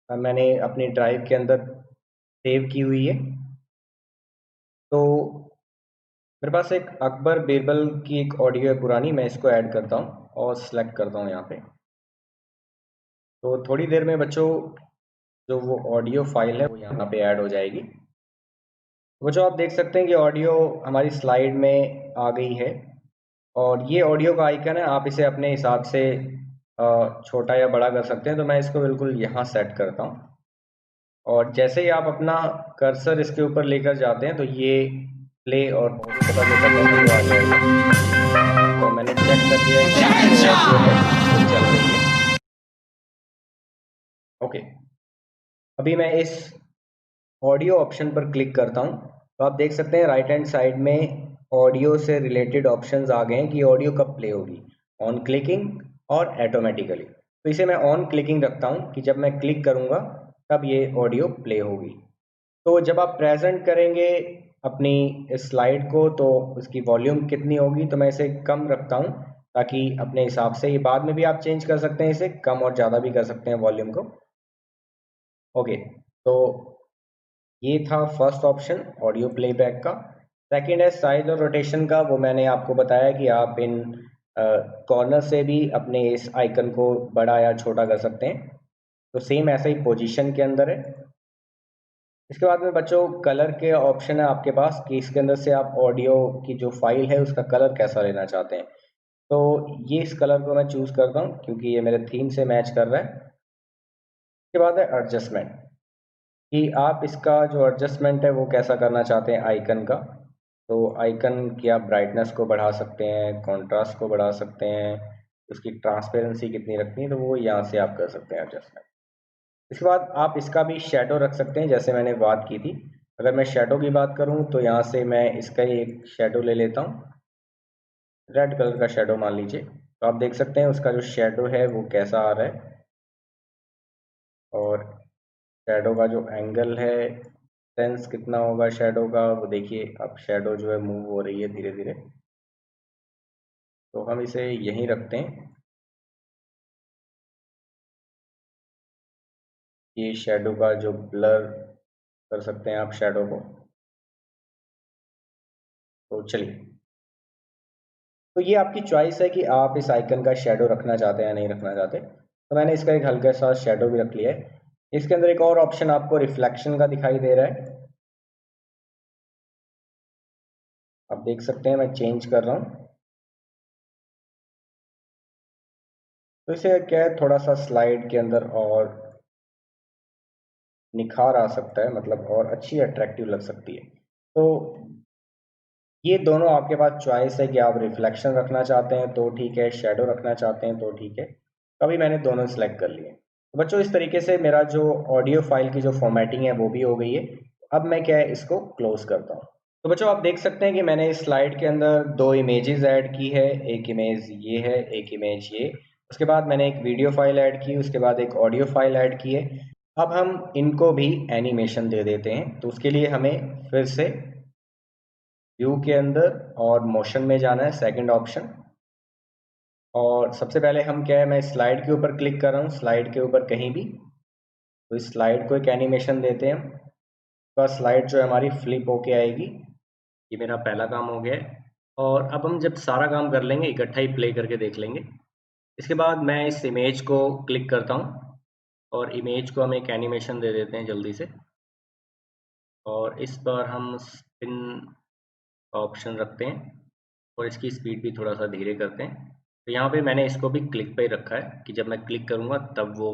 मैंने अपनी ड्राइव के अंदर सेव की हुई है। तो मेरे पास एक अकबर बीरबल की एक ऑडियो है पुरानी, मैं इसको ऐड करता हूँ और सिलेक्ट करता हूँ यहाँ पे। तो थोड़ी देर में बच्चों जो वो ऑडियो फाइल है वो यहाँ पे ऐड हो जाएगी। वो जो आप देख सकते हैं कि ऑडियो हमारी स्लाइड में आ गई है। और ये ऑडियो का आइकन है, आप इसे अपने हिसाब से छोटा या बड़ा कर सकते हैं। तो मैं इसको बिल्कुल यहाँ सेट करता हूँ, और जैसे ही आप अपना कर्सर इसके ऊपर लेकर जाते हैं तो ये प्ले और पॉज का जो बटन है वो आ जाएगा। तो मैंने चेक कर लिया है कि जो ऑडियो है वो चल रही है। ओके, अभी मैं इस ऑडियो ऑप्शन पर क्लिक करता हूँ। तो आप देख सकते हैं राइट हैंड साइड में ऑडियो से रिलेटेड ऑप्शंस आ गए हैं कि ऑडियो कब प्ले होगी, ऑन क्लिकिंग और ऑटोमेटिकली। तो इसे मैं ऑन क्लिकिंग रखता हूँ कि जब मैं क्लिक करूँगा तब ये ऑडियो प्ले होगी। तो जब आप प्रेजेंट करेंगे अपनी स्लाइड को तो उसकी वॉल्यूम कितनी होगी, तो मैं इसे कम रखता हूँ ताकि अपने हिसाब से, ये बाद में भी आप चेंज कर सकते हैं, इसे कम और ज़्यादा भी कर सकते हैं वॉल्यूम को। ओके, तो ये था फर्स्ट ऑप्शन ऑडियो प्लेबैक का। सेकंड है साइज और रोटेशन का। वो मैंने आपको बताया कि आप इन कॉर्नर से भी अपने इस आइकन को बड़ा या छोटा कर सकते हैं। तो सेम ऐसा ही पोजीशन के अंदर है। इसके बाद में बच्चों कलर के ऑप्शन है आपके पास कि इसके अंदर से आप ऑडियो की जो फाइल है उसका कलर कैसा लेना चाहते हैं। तो ये इस कलर को मैं चूज़ करता हूँ क्योंकि ये मेरे थीम से मैच कर रहा है। इसके बाद है एडजस्टमेंट। कि आप इसका जो एडजस्टमेंट है वो कैसा करना चाहते हैं आइकन का। तो आइकन की आप ब्राइटनेस को बढ़ा सकते हैं, कॉन्ट्रास्ट को बढ़ा सकते हैं, उसकी ट्रांसपेरेंसी कितनी रखनी है, तो वो यहाँ से आप कर सकते हैं एडजस्टमेंट। इसके बाद आप इसका भी शेडो रख सकते हैं, जैसे मैंने बात की थी। अगर मैं शेडो की बात करूँ तो यहाँ से मैं इसका ही एक शेडो ले लेता हूँ, रेड कलर का शेडो मान लीजिए। तो आप देख सकते हैं उसका जो शेडो है वो कैसा आ रहा है, और शैडो का जो एंगल है, सेंस कितना होगा शैडो का, वो देखिए अब शैडो जो है मूव हो रही है धीरे धीरे। तो हम इसे यहीं रखते हैं। ये शैडो का जो ब्लर कर सकते हैं आप शैडो को। तो चलिए, तो ये आपकी चॉइस है कि आप इस आइकन का शैडो रखना चाहते हैं या नहीं रखना चाहते। तो मैंने इसका एक हल्का सा शैडो भी रख लिया है। इसके अंदर एक और ऑप्शन आपको रिफ्लेक्शन का दिखाई दे रहा है, आप देख सकते हैं मैं चेंज कर रहा हूँ। तो इसे क्या है, थोड़ा सा स्लाइड के अंदर और निखार आ सकता है, मतलब और अच्छी अट्रैक्टिव लग सकती है। तो ये दोनों आपके पास चॉइस है कि आप रिफ्लेक्शन रखना चाहते हैं तो ठीक है, शेडो रखना चाहते हैं तो ठीक है। तो अभी मैंने दोनों सेलेक्ट कर लिए। तो बच्चों इस तरीके से मेरा जो ऑडियो फाइल की जो फॉर्मेटिंग है वो भी हो गई है। अब मैं क्या है इसको क्लोज करता हूँ। तो बच्चों आप देख सकते हैं कि मैंने इस स्लाइड के अंदर दो इमेजेस ऐड की है। एक इमेज ये है, एक इमेज ये। उसके बाद मैंने एक वीडियो फाइल ऐड की, उसके बाद एक ऑडियो फाइल ऐड की है। अब हम इनको भी एनिमेशन दे देते हैं। तो उसके लिए हमें फिर से व्यू के अंदर और मोशन में जाना है, सेकंड ऑप्शन। और सबसे पहले हम क्या है, मैं स्लाइड के ऊपर क्लिक कर रहा हूँ, स्लाइड के ऊपर कहीं भी। तो इस स्लाइड को एक एनिमेशन देते हैं हम। तो स्लाइड जो है हमारी फ्लिप होके आएगी। ये मेरा पहला काम हो गया है। और अब हम जब सारा काम कर लेंगे इकट्ठा ही प्ले करके देख लेंगे। इसके बाद मैं इस इमेज को क्लिक करता हूँ और इमेज को हम एक एनिमेशन दे देते हैं जल्दी से। और इस पर हम स्पिन ऑप्शन रखते हैं और इसकी स्पीड भी थोड़ा सा धीरे करते हैं। तो यहाँ पे मैंने इसको भी क्लिक पे ही रखा है कि जब मैं क्लिक करूँगा तब वो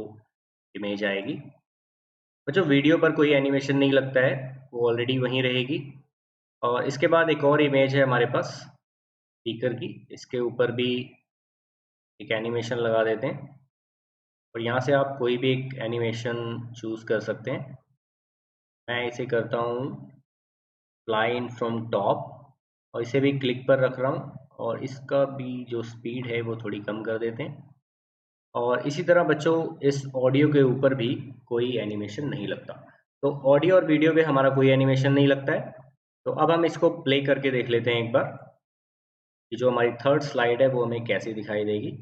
इमेज आएगी। और जो वीडियो पर कोई एनिमेशन नहीं लगता है वो ऑलरेडी वहीं रहेगी। और इसके बाद एक और इमेज है हमारे पास स्पीकर की, इसके ऊपर भी एक एनिमेशन लगा देते हैं। और यहाँ से आप कोई भी एक एनिमेशन चूज़ कर सकते हैं। मैं इसे करता हूँ फ्लाई इन फ्रॉम टॉप, और इसे भी क्लिक पर रख रहा हूँ और इसका भी जो स्पीड है वो थोड़ी कम कर देते हैं। और इसी तरह बच्चों इस ऑडियो के ऊपर भी कोई एनिमेशन नहीं लगता। तो ऑडियो और वीडियो पे हमारा कोई एनिमेशन नहीं लगता है। तो अब हम इसको प्ले करके देख लेते हैं एक बार कि जो हमारी थर्ड स्लाइड है वो हमें कैसी दिखाई देगी।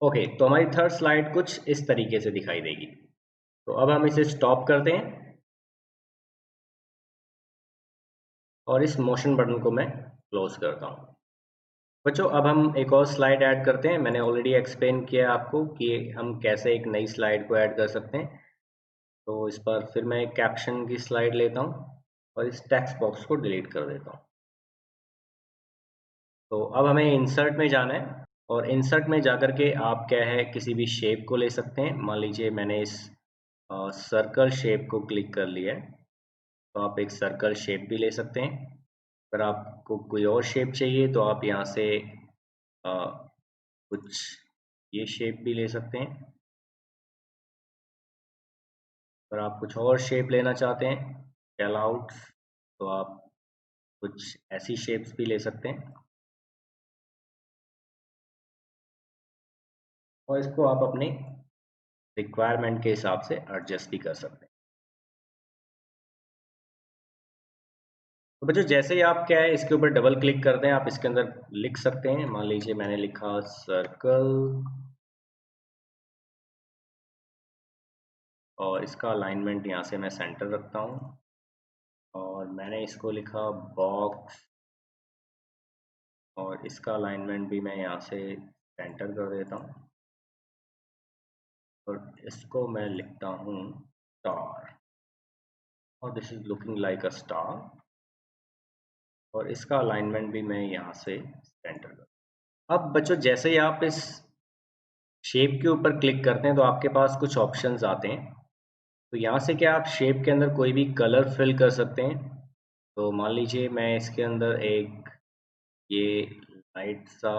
ओके, तो हमारी थर्ड स्लाइड कुछ इस तरीके से दिखाई देगी। तो अब हम इसे स्टॉप करते हैं और इस मोशन बटन को मैं क्लोज करता हूँ। बच्चों अब हम एक और स्लाइड ऐड करते हैं। मैंने ऑलरेडी एक्सप्लेन किया आपको कि हम कैसे एक नई स्लाइड को ऐड कर सकते हैं। तो इस पर फिर मैं एक कैप्शन की स्लाइड लेता हूँ और इस टेक्स्ट बॉक्स को डिलीट कर देता हूँ। तो अब हमें इंसर्ट में जाना है और इंसर्ट में जाकर के आप क्या है किसी भी शेप को ले सकते हैं। मान लीजिए मैंने इस सर्कल शेप को क्लिक कर लिया है, तो आप एक सर्कल शेप भी ले सकते हैं। अगर आपको कोई और शेप चाहिए तो आप यहाँ से अ, कुछ ये शेप भी ले सकते हैं। अगर आप कुछ और शेप लेना चाहते हैं कैल आउट, तो आप कुछ ऐसी शेप्स भी ले सकते हैं और इसको आप अपने रिक्वायरमेंट के हिसाब से एडजस्ट भी कर सकते हैं। तो बच्चों जैसे ही आप क्या है इसके ऊपर डबल क्लिक करते हैं आप इसके अंदर लिख सकते हैं। मान लीजिए मैंने लिखा सर्कल और इसका अलाइनमेंट यहाँ से मैं सेंटर रखता हूँ। और मैंने इसको लिखा बॉक्स और इसका अलाइनमेंट भी मैं यहाँ से सेंटर कर देता हूँ। और इसको मैं लिखता हूँ स्टार। और this is looking like a star, और इसका अलाइनमेंट भी मैं यहाँ से सेंटर कर। अब बच्चों जैसे ही आप इस शेप के ऊपर क्लिक करते हैं तो आपके पास कुछ ऑप्शंस आते हैं। तो यहाँ से क्या आप शेप के अंदर कोई भी कलर फिल कर सकते हैं। तो मान लीजिए मैं इसके अंदर एक ये लाइट सा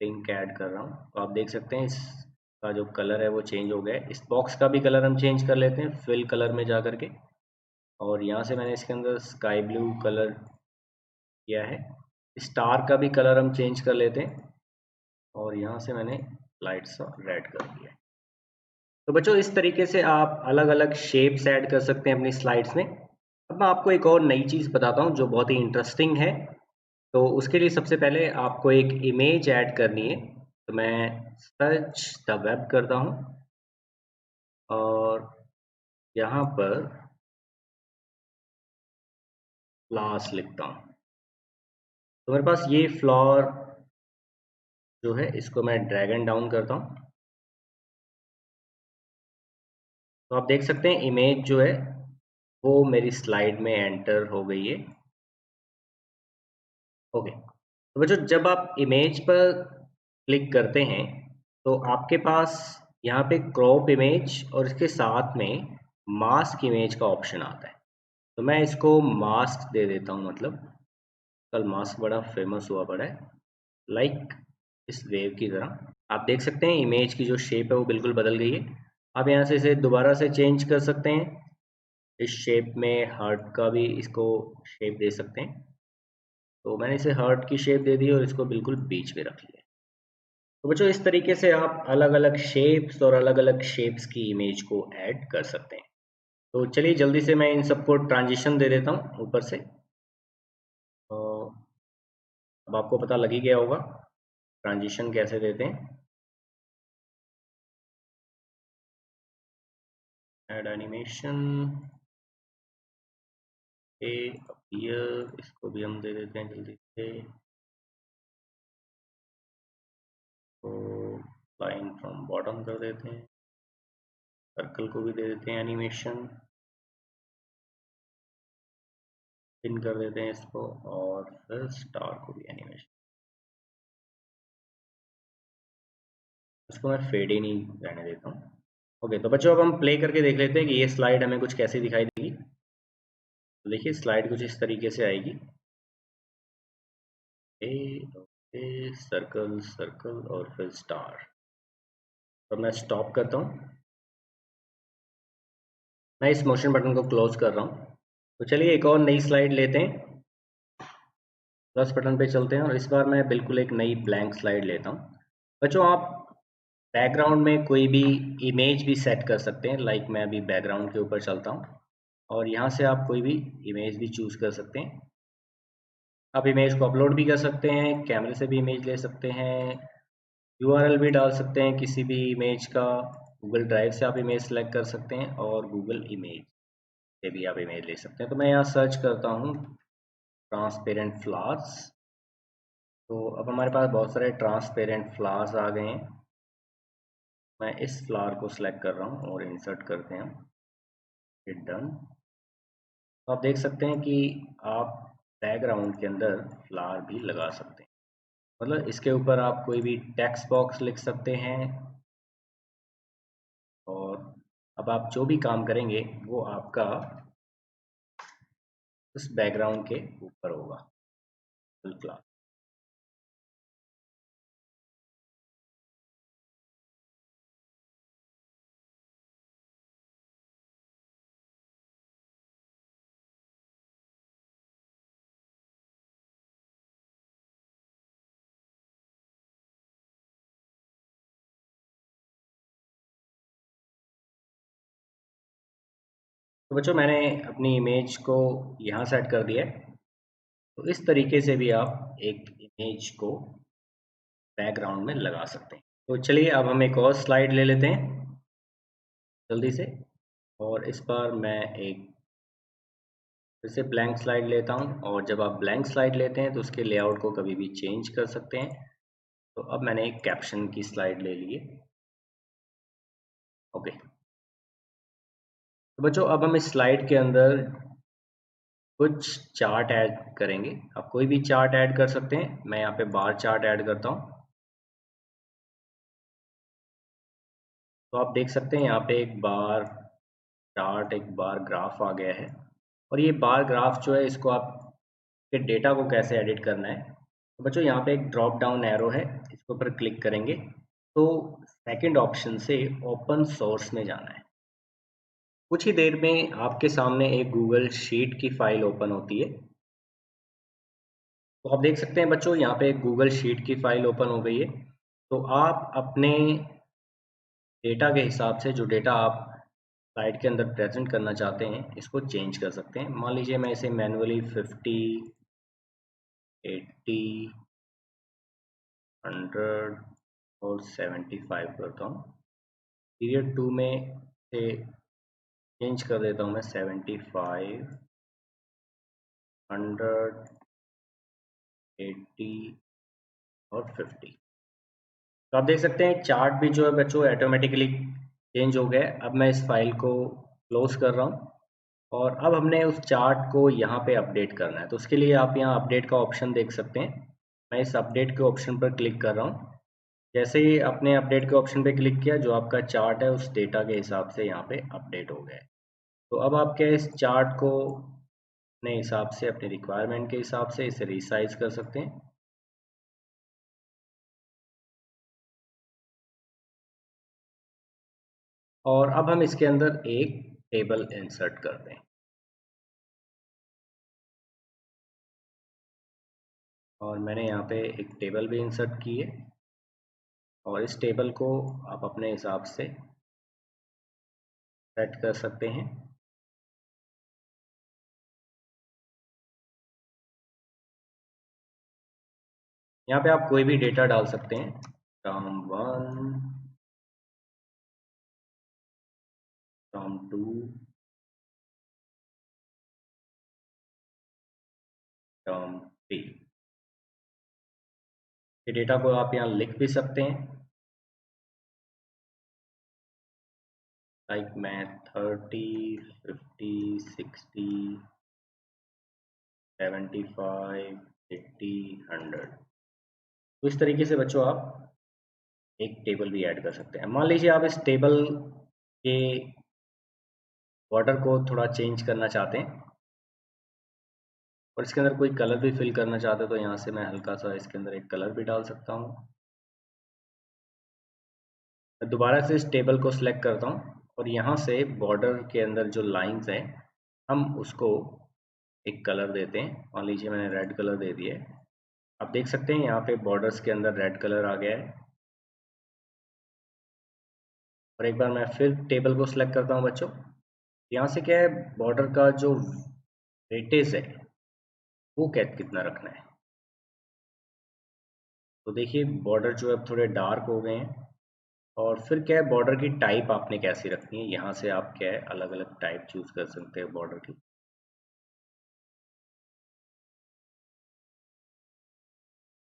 पिंक ऐड कर रहा हूँ, तो आप देख सकते हैं इसका जो कलर है वो चेंज हो गया है। इस बॉक्स का भी कलर हम चेंज कर लेते हैं फिल कलर में जा करके, और यहाँ से मैंने इसके अंदर स्काई ब्लू कलर किया है। स्टार का भी कलर हम चेंज कर लेते हैं, और यहाँ से मैंने लाइट सा रेड कर दिया है। तो बच्चों इस तरीके से आप अलग अलग शेप्स ऐड कर सकते हैं अपनी स्लाइड्स में। अब मैं आपको एक और नई चीज़ बताता हूँ जो बहुत ही इंटरेस्टिंग है। तो उसके लिए सबसे पहले आपको एक इमेज ऐड करनी है। तो मैं सर्च द वेब करता हूँ, और यहाँ पर फ्लावर्स लिखता हूँ। तो मेरे पास ये फ्लावर जो है इसको मैं ड्रैग एंड डाउन करता हूँ। तो आप देख सकते हैं इमेज जो है वो मेरी स्लाइड में एंटर हो गई है। ओके, तो बच्चों जब आप इमेज पर क्लिक करते हैं तो आपके पास यहाँ पे क्रॉप इमेज और इसके साथ में मास्क इमेज का ऑप्शन आता है। तो मैं इसको मास्क दे देता हूँ, मतलब कल मास्क बड़ा फेमस हुआ पड़ा है, लाइक इस वेव की तरह। आप देख सकते हैं इमेज की जो शेप है वो बिल्कुल बदल गई है। आप यहाँ से इसे दोबारा से चेंज कर सकते हैं, इस शेप में हार्ट का भी इसको शेप दे सकते हैं। तो मैंने इसे हार्ट की शेप दे दी और इसको बिल्कुल बीच में रख लिया। तो बच्चों इस तरीके से आप अलग अलग शेप्स और अलग अलग शेप्स की इमेज को ऐड कर सकते हैं। तो चलिए जल्दी से मैं इन सबको ट्रांजिशन दे देता हूँ ऊपर से। तो अब आपको पता लग ही गया होगा ट्रांजिशन कैसे देते हैं। ऐड एनिमेशन ए अपीयर, इसको भी हम दे देते हैं जल्दी से। तो लाइन फ्रॉम बॉटम कर देते हैं, सर्कल को भी दे देते हैं एनिमेशन, पिन कर देते हैं इसको, और फिर स्टार को भी एनिमेशन। इसको मैं फेड ही नहीं रहने देता हूँ। ओके, तो बच्चों अब हम प्ले करके देख लेते हैं कि ये स्लाइड हमें कुछ कैसी दिखाई देगी। तो देखिए स्लाइड कुछ इस तरीके से आएगी। ए ओके, सर्कल सर्कल और फिर स्टार। तो मैं स्टॉप करता हूँ, मैं इस मोशन बटन को क्लोज कर रहा हूँ। तो चलिए एक और नई स्लाइड लेते हैं, प्लस बटन पे चलते हैं, और इस बार मैं बिल्कुल एक नई ब्लैंक स्लाइड लेता हूँ। बच्चों आप बैकग्राउंड में कोई भी इमेज भी सेट कर सकते हैं, लाइक मैं अभी बैकग्राउंड के ऊपर चलता हूँ, और यहाँ से आप कोई भी इमेज भी चूज कर सकते हैं। आप इमेज को अपलोड भी कर सकते हैं, कैमरे से भी इमेज ले सकते हैं, यूआरएल भी डाल सकते हैं किसी भी इमेज का, गूगल ड्राइव से आप इमेज सेलेक्ट कर सकते हैं, और गूगल इमेज से भी आप इमेज ले सकते हैं। तो मैं यहाँ सर्च करता हूँ ट्रांसपेरेंट फ्लावर्स। तो अब हमारे पास बहुत सारे ट्रांसपेरेंट फ्लावर्स आ गए हैं। मैं इस फ्लावर को सिलेक्ट कर रहा हूँ और इंसर्ट करते हैं, हिट डन। तो आप देख सकते हैं कि आप बैकग्राउंड के अंदर फ्लावर भी लगा सकते हैं, मतलब इसके ऊपर आप कोई भी टेक्स्ट बॉक्स लिख सकते हैं, और अब आप जो भी काम करेंगे वो आपका उस बैकग्राउंड के ऊपर होगा बिल्कुल। तो बच्चों मैंने अपनी इमेज को यहाँ सेट कर दिया है। तो इस तरीके से भी आप एक इमेज को बैकग्राउंड में लगा सकते हैं। तो चलिए अब हम एक और स्लाइड ले लेते हैं जल्दी से, और इस बार मैं एक फिर से ब्लैंक स्लाइड लेता हूँ, और जब आप ब्लैंक स्लाइड लेते हैं तो उसके लेआउट को कभी भी चेंज कर सकते हैं। तो अब मैंने एक कैप्शन की स्लाइड ले ली है। ओके, तो बच्चों अब हम इस स्लाइड के अंदर कुछ चार्ट ऐड करेंगे। आप कोई भी चार्ट ऐड कर सकते हैं। मैं यहाँ पे बार चार्ट ऐड करता हूँ। तो आप देख सकते हैं यहाँ पे एक बार चार्ट, एक बार ग्राफ आ गया है। और ये बार ग्राफ जो है, इसको आप के डेटा को कैसे एडिट करना है। तो बच्चों यहाँ पे एक ड्रॉप डाउन एरो है, इसके ऊपर क्लिक करेंगे तो सेकंड ऑप्शन से ओपन सोर्स में जाना है। कुछ ही देर में आपके सामने एक गूगल शीट की फाइल ओपन होती है। तो आप देख सकते हैं बच्चों, यहाँ पे एक गूगल शीट की फाइल ओपन हो गई है। तो आप अपने डेटा के हिसाब से, जो डेटा आप स्लाइड के अंदर प्रेजेंट करना चाहते हैं, इसको चेंज कर सकते हैं। मान लीजिए मैं इसे मैनुअली 50, 80, 100 और 75 करता हूँ। पीरियड 2 में से चेंज कर देता हूँ मैं 75, 100, 80 और 50। तो आप देख सकते हैं चार्ट भी जो है बच्चों ऑटोमेटिकली चेंज हो गया है। अब मैं इस फाइल को क्लोज कर रहा हूँ और अब हमने उस चार्ट को यहाँ पे अपडेट करना है। तो उसके लिए आप यहाँ अपडेट का ऑप्शन देख सकते हैं। मैं इस अपडेट के ऑप्शन पर क्लिक कर रहा हूँ। जैसे ही आपने अपडेट के ऑप्शन पे क्लिक किया, जो आपका चार्ट है उस डेटा के हिसाब से यहाँ पे अपडेट हो गया है। तो अब आप क्या इस चार्ट को अपने हिसाब से, अपने रिक्वायरमेंट के हिसाब से इसे रिसाइज कर सकते हैं। और अब हम इसके अंदर एक टेबल इंसर्ट करते हैं। और मैंने यहाँ पे एक टेबल भी इंसर्ट की है और इस टेबल को आप अपने हिसाब से सेट कर सकते हैं। यहाँ पे आप कोई भी डेटा डाल सकते हैं। Term 1, term 2, term 3। ये डेटा को आप यहाँ लिख भी सकते हैं। लाइक मैं 30, 50, 60, 75, 80, 100। तो इस तरीके से बच्चों आप एक टेबल भी ऐड कर सकते हैं। मान लीजिए आप इस टेबल के बॉर्डर को थोड़ा चेंज करना चाहते हैं और इसके अंदर कोई कलर भी फिल करना चाहते हैं, तो यहाँ से मैं हल्का सा इसके अंदर एक कलर भी डाल सकता हूँ। मैं दोबारा से इस टेबल को सिलेक्ट करता हूँ और यहाँ से बॉर्डर के अंदर जो लाइंस हैं, हम उसको एक कलर देते हैं। मान लीजिए मैंने रेड कलर दे दिया है। आप देख सकते हैं यहाँ पे बॉर्डर्स के अंदर रेड कलर आ गया है। और एक बार मैं फिर टेबल को सिलेक्ट करता हूँ बच्चों। यहाँ से क्या है, बॉर्डर का जो वेटेज है वो क्या कितना रखना है। तो देखिए बॉर्डर जो है अब थोड़े डार्क हो गए हैं। और फिर क्या है, बॉर्डर की टाइप आपने कैसी रखनी है, यहाँ से आप क्या है अलग अलग टाइप चूज कर सकते हैं बॉर्डर की।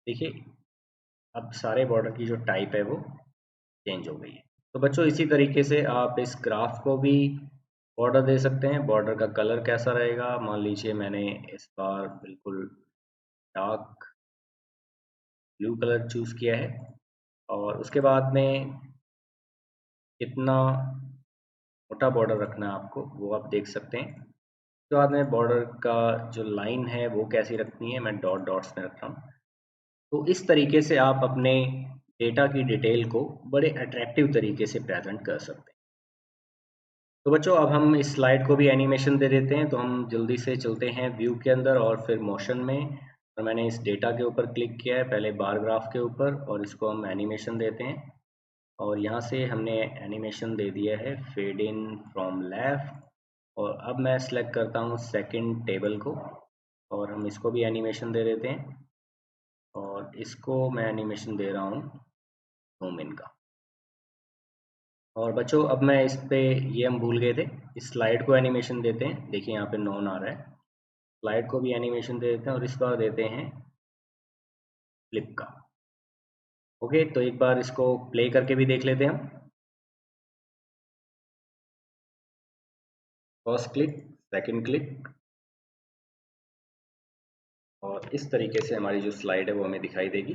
देखिए अब सारे बॉर्डर की जो टाइप है वो चेंज हो गई है। तो बच्चों इसी तरीके से आप इस ग्राफ को भी बॉर्डर दे सकते हैं। बॉर्डर का कलर कैसा रहेगा, मान लीजिए मैंने इस बार बिल्कुल डार्क ब्लू कलर चूज किया है। और उसके बाद में कितना मोटा बॉर्डर रखना है आपको, वो आप देख सकते हैं। उसके बाद में बॉर्डर का जो लाइन है वो कैसी रखनी है, मैं डॉट डॉट्स में रख रहा हूँ। तो इस तरीके से आप अपने डेटा की डिटेल को बड़े अट्रैक्टिव तरीके से प्रेजेंट कर सकते हैं। तो बच्चों अब हम इस स्लाइड को भी एनिमेशन दे देते हैं। तो हम जल्दी से चलते हैं व्यू के अंदर और फिर मोशन में। और मैंने इस डेटा के ऊपर क्लिक किया है, पहले बार ग्राफ के ऊपर, और इसको हम एनिमेशन देते हैं। और यहाँ से हमने एनिमेशन दे दिया है फेड इन फ्रॉम लेफ्ट। और अब मैं सेलेक्ट करता हूँ सेकंड टेबल को और हम इसको भी एनिमेशन दे देते हैं। और इसको मैं एनिमेशन दे रहा हूँ जूम इन का। और बच्चों अब मैं इस पे, ये हम भूल गए थे, इस स्लाइड को एनिमेशन देते हैं। देखिए यहाँ पे नॉन आ रहा है। स्लाइड को भी एनिमेशन दे देते हैं और इस बार देते हैं फ्लिप का। ओके, तो एक बार इसको प्ले करके भी देख लेते हैं हम। फर्स्ट क्लिक, सेकंड क्लिक, और इस तरीके से हमारी जो स्लाइड है वो हमें दिखाई देगी।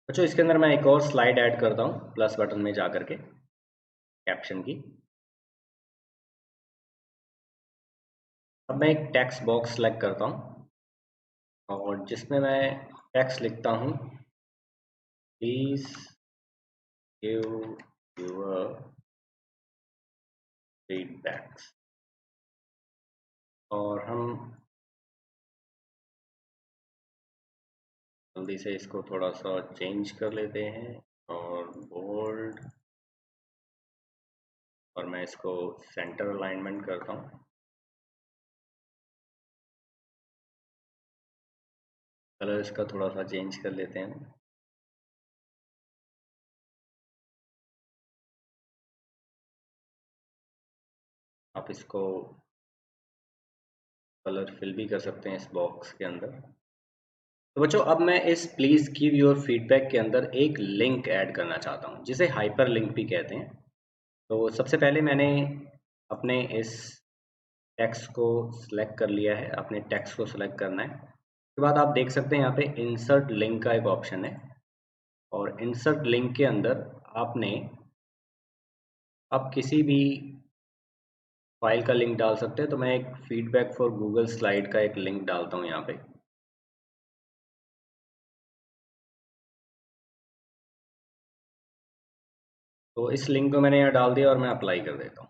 बच्चों इसके अंदर मैं एक और स्लाइड ऐड करता हूँ प्लस बटन में जा करके कैप्शन की। अब मैं एक टेक्स्ट बॉक्स सेलेक्ट करता हूँ और जिसमें मैं टेक्स्ट लिखता हूँ, प्लीज गिव योर फीडबैक्स, और हम जल्दी से इसको थोड़ा सा चेंज कर लेते हैं और बोल्ड, और मैं इसको सेंटर अलाइनमेंट करता हूँ। कलर इसका थोड़ा सा चेंज कर लेते हैं। आप इसको कलर फिल भी कर सकते हैं इस बॉक्स के अंदर। तो बच्चों अब मैं इस प्लीज गिव योर फीडबैक के अंदर एक लिंक ऐड करना चाहता हूँ, जिसे हाइपर लिंक भी कहते हैं। तो सबसे पहले मैंने अपने इस टेक्स्ट को सिलेक्ट कर लिया है, अपने टेक्स्ट को सिलेक्ट करना है। उसके बाद आप देख सकते हैं यहाँ पे इंसर्ट लिंक का एक ऑप्शन है, और इंसर्ट लिंक के अंदर आपने अब किसी भी फाइल का लिंक डाल सकते हैं। तो मैं एक फीडबैक फॉर गूगल स्लाइड का एक लिंक डालता हूँ यहाँ पे। तो इस लिंक को मैंने यहाँ डाल दिया और मैं अप्लाई कर देता हूँ।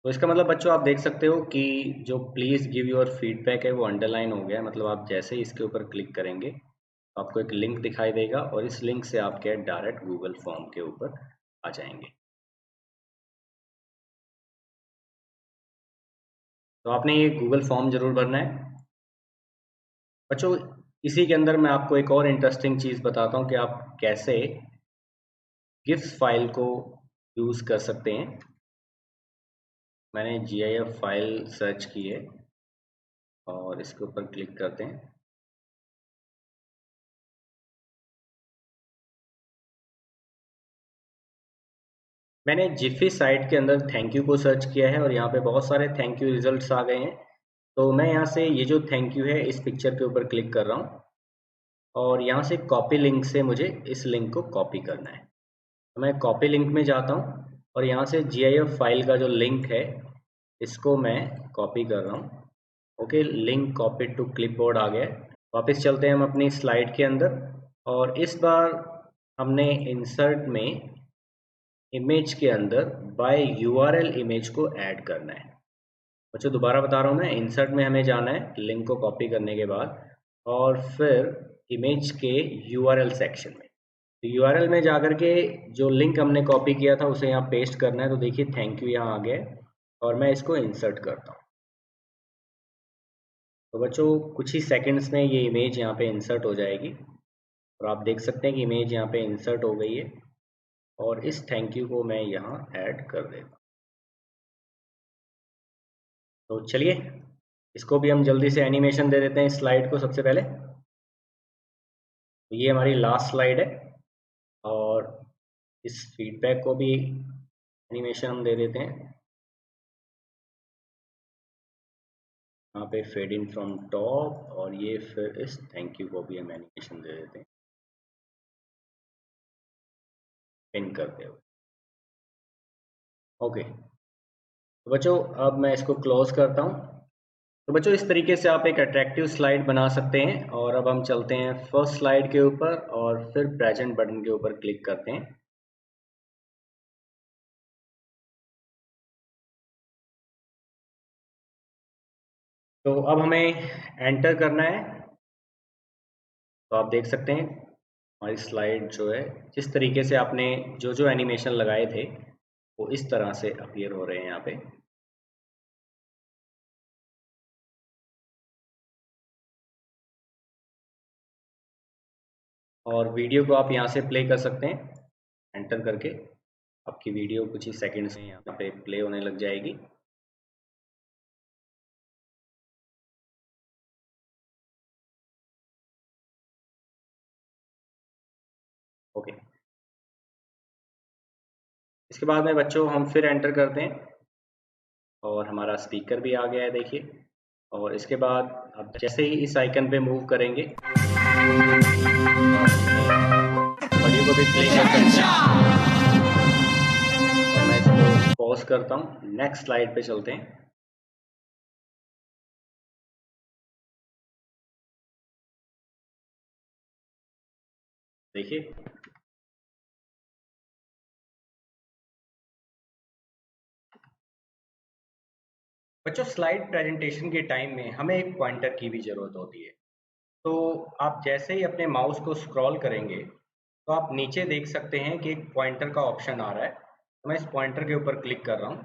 तो इसका मतलब बच्चों आप देख सकते हो कि जो प्लीज़ गिव योर फीडबैक है वो अंडरलाइन हो गया है। मतलब आप जैसे ही इसके ऊपर क्लिक करेंगे तो आपको एक लिंक दिखाई देगा और इस लिंक से आप क्या डायरेक्ट गूगल फॉर्म के ऊपर आ जाएंगे। तो आपने ये गूगल फॉर्म ज़रूर भरना है बच्चों। इसी के अंदर मैं आपको एक और इंटरेस्टिंग चीज़ बताता हूँ कि आप कैसे गिफ्स फाइल को यूज़ कर सकते हैं। मैंने GIF फाइल सर्च की है और इसके ऊपर क्लिक करते हैं। मैंने जिफी साइट के अंदर थैंक यू को सर्च किया है और यहाँ पे बहुत सारे थैंक यू रिजल्ट्स आ गए हैं। तो मैं यहाँ से ये जो थैंक यू है इस पिक्चर के ऊपर क्लिक कर रहा हूँ और यहाँ से कॉपी लिंक से मुझे इस लिंक को कॉपी करना है। तो मैं कॉपी लिंक में जाता हूँ और यहाँ से GIF फाइल का जो लिंक है इसको मैं कॉपी कर रहा हूँ। Okay, link copy to clipboard आ गया। वापस चलते हैं हम अपनी स्लाइड के अंदर और इस बार हमने इंसर्ट में इमेज के अंदर बाय URL इमेज को ऐड करना है। बच्चों दोबारा बता रहा हूँ मैं, इंसर्ट में हमें जाना है लिंक को कॉपी करने के बाद और फिर इमेज के URL सेक्शन में। तो URL में जाकर के जो लिंक हमने कॉपी किया था उसे यहाँ पेस्ट करना है। तो देखिए थैंक यू यहाँ आ गया है और मैं इसको इंसर्ट करता हूँ। तो बच्चों कुछ ही सेकंड्स में ये इमेज यहाँ पे इंसर्ट हो जाएगी और आप देख सकते हैं कि इमेज यहाँ पे इंसर्ट हो गई है और इस थैंक यू को मैं यहाँ ऐड कर देता हूँ। तो चलिए इसको भी हम जल्दी से एनिमेशन दे देते हैं इस स्लाइड को सबसे पहले। तो ये हमारी लास्ट स्लाइड है और इस फीडबैक को भी एनिमेशन हम दे देते हैं। यहाँ पे फेड इन फ्रॉम टॉप और ये फिर इस थैंक यू को भी हम एनिमेशन दे देते हैं पिन करते हुए। ओके तो बच्चों अब मैं इसको क्लोज करता हूँ। तो बच्चों इस तरीके से आप एक अट्रैक्टिव स्लाइड बना सकते हैं। और अब हम चलते हैं फर्स्ट स्लाइड के ऊपर और फिर प्रेजेंट बटन के ऊपर क्लिक करते हैं। तो अब हमें एंटर करना है। तो आप देख सकते हैं हमारी स्लाइड जो है जिस तरीके से आपने जो जो एनिमेशन लगाए थे वो इस तरह से अपीयर हो रहे हैं यहाँ पे। और वीडियो को आप यहाँ से प्ले कर सकते हैं एंटर करके। आपकी वीडियो कुछ ही सेकंड्स में यहाँ पे प्ले होने लग जाएगी। ओके इसके बाद में बच्चों हम फिर एंटर करते हैं और हमारा स्पीकर भी आ गया है देखिए। और इसके बाद अब जैसे ही इस आइकन पे मूव करेंगे ऑडियो को भी प्ले कर सकते हैं। और मैं इसको पॉज करता हूँ, नेक्स्ट स्लाइड पे चलते हैं। देखिए बच्चों, स्लाइड प्रेजेंटेशन के टाइम में हमें एक पॉइंटर की भी ज़रूरत होती है। तो आप जैसे ही अपने माउस को स्क्रॉल करेंगे तो आप नीचे देख सकते हैं कि एक पॉइंटर का ऑप्शन आ रहा है। तो मैं इस पॉइंटर के ऊपर क्लिक कर रहा हूँ।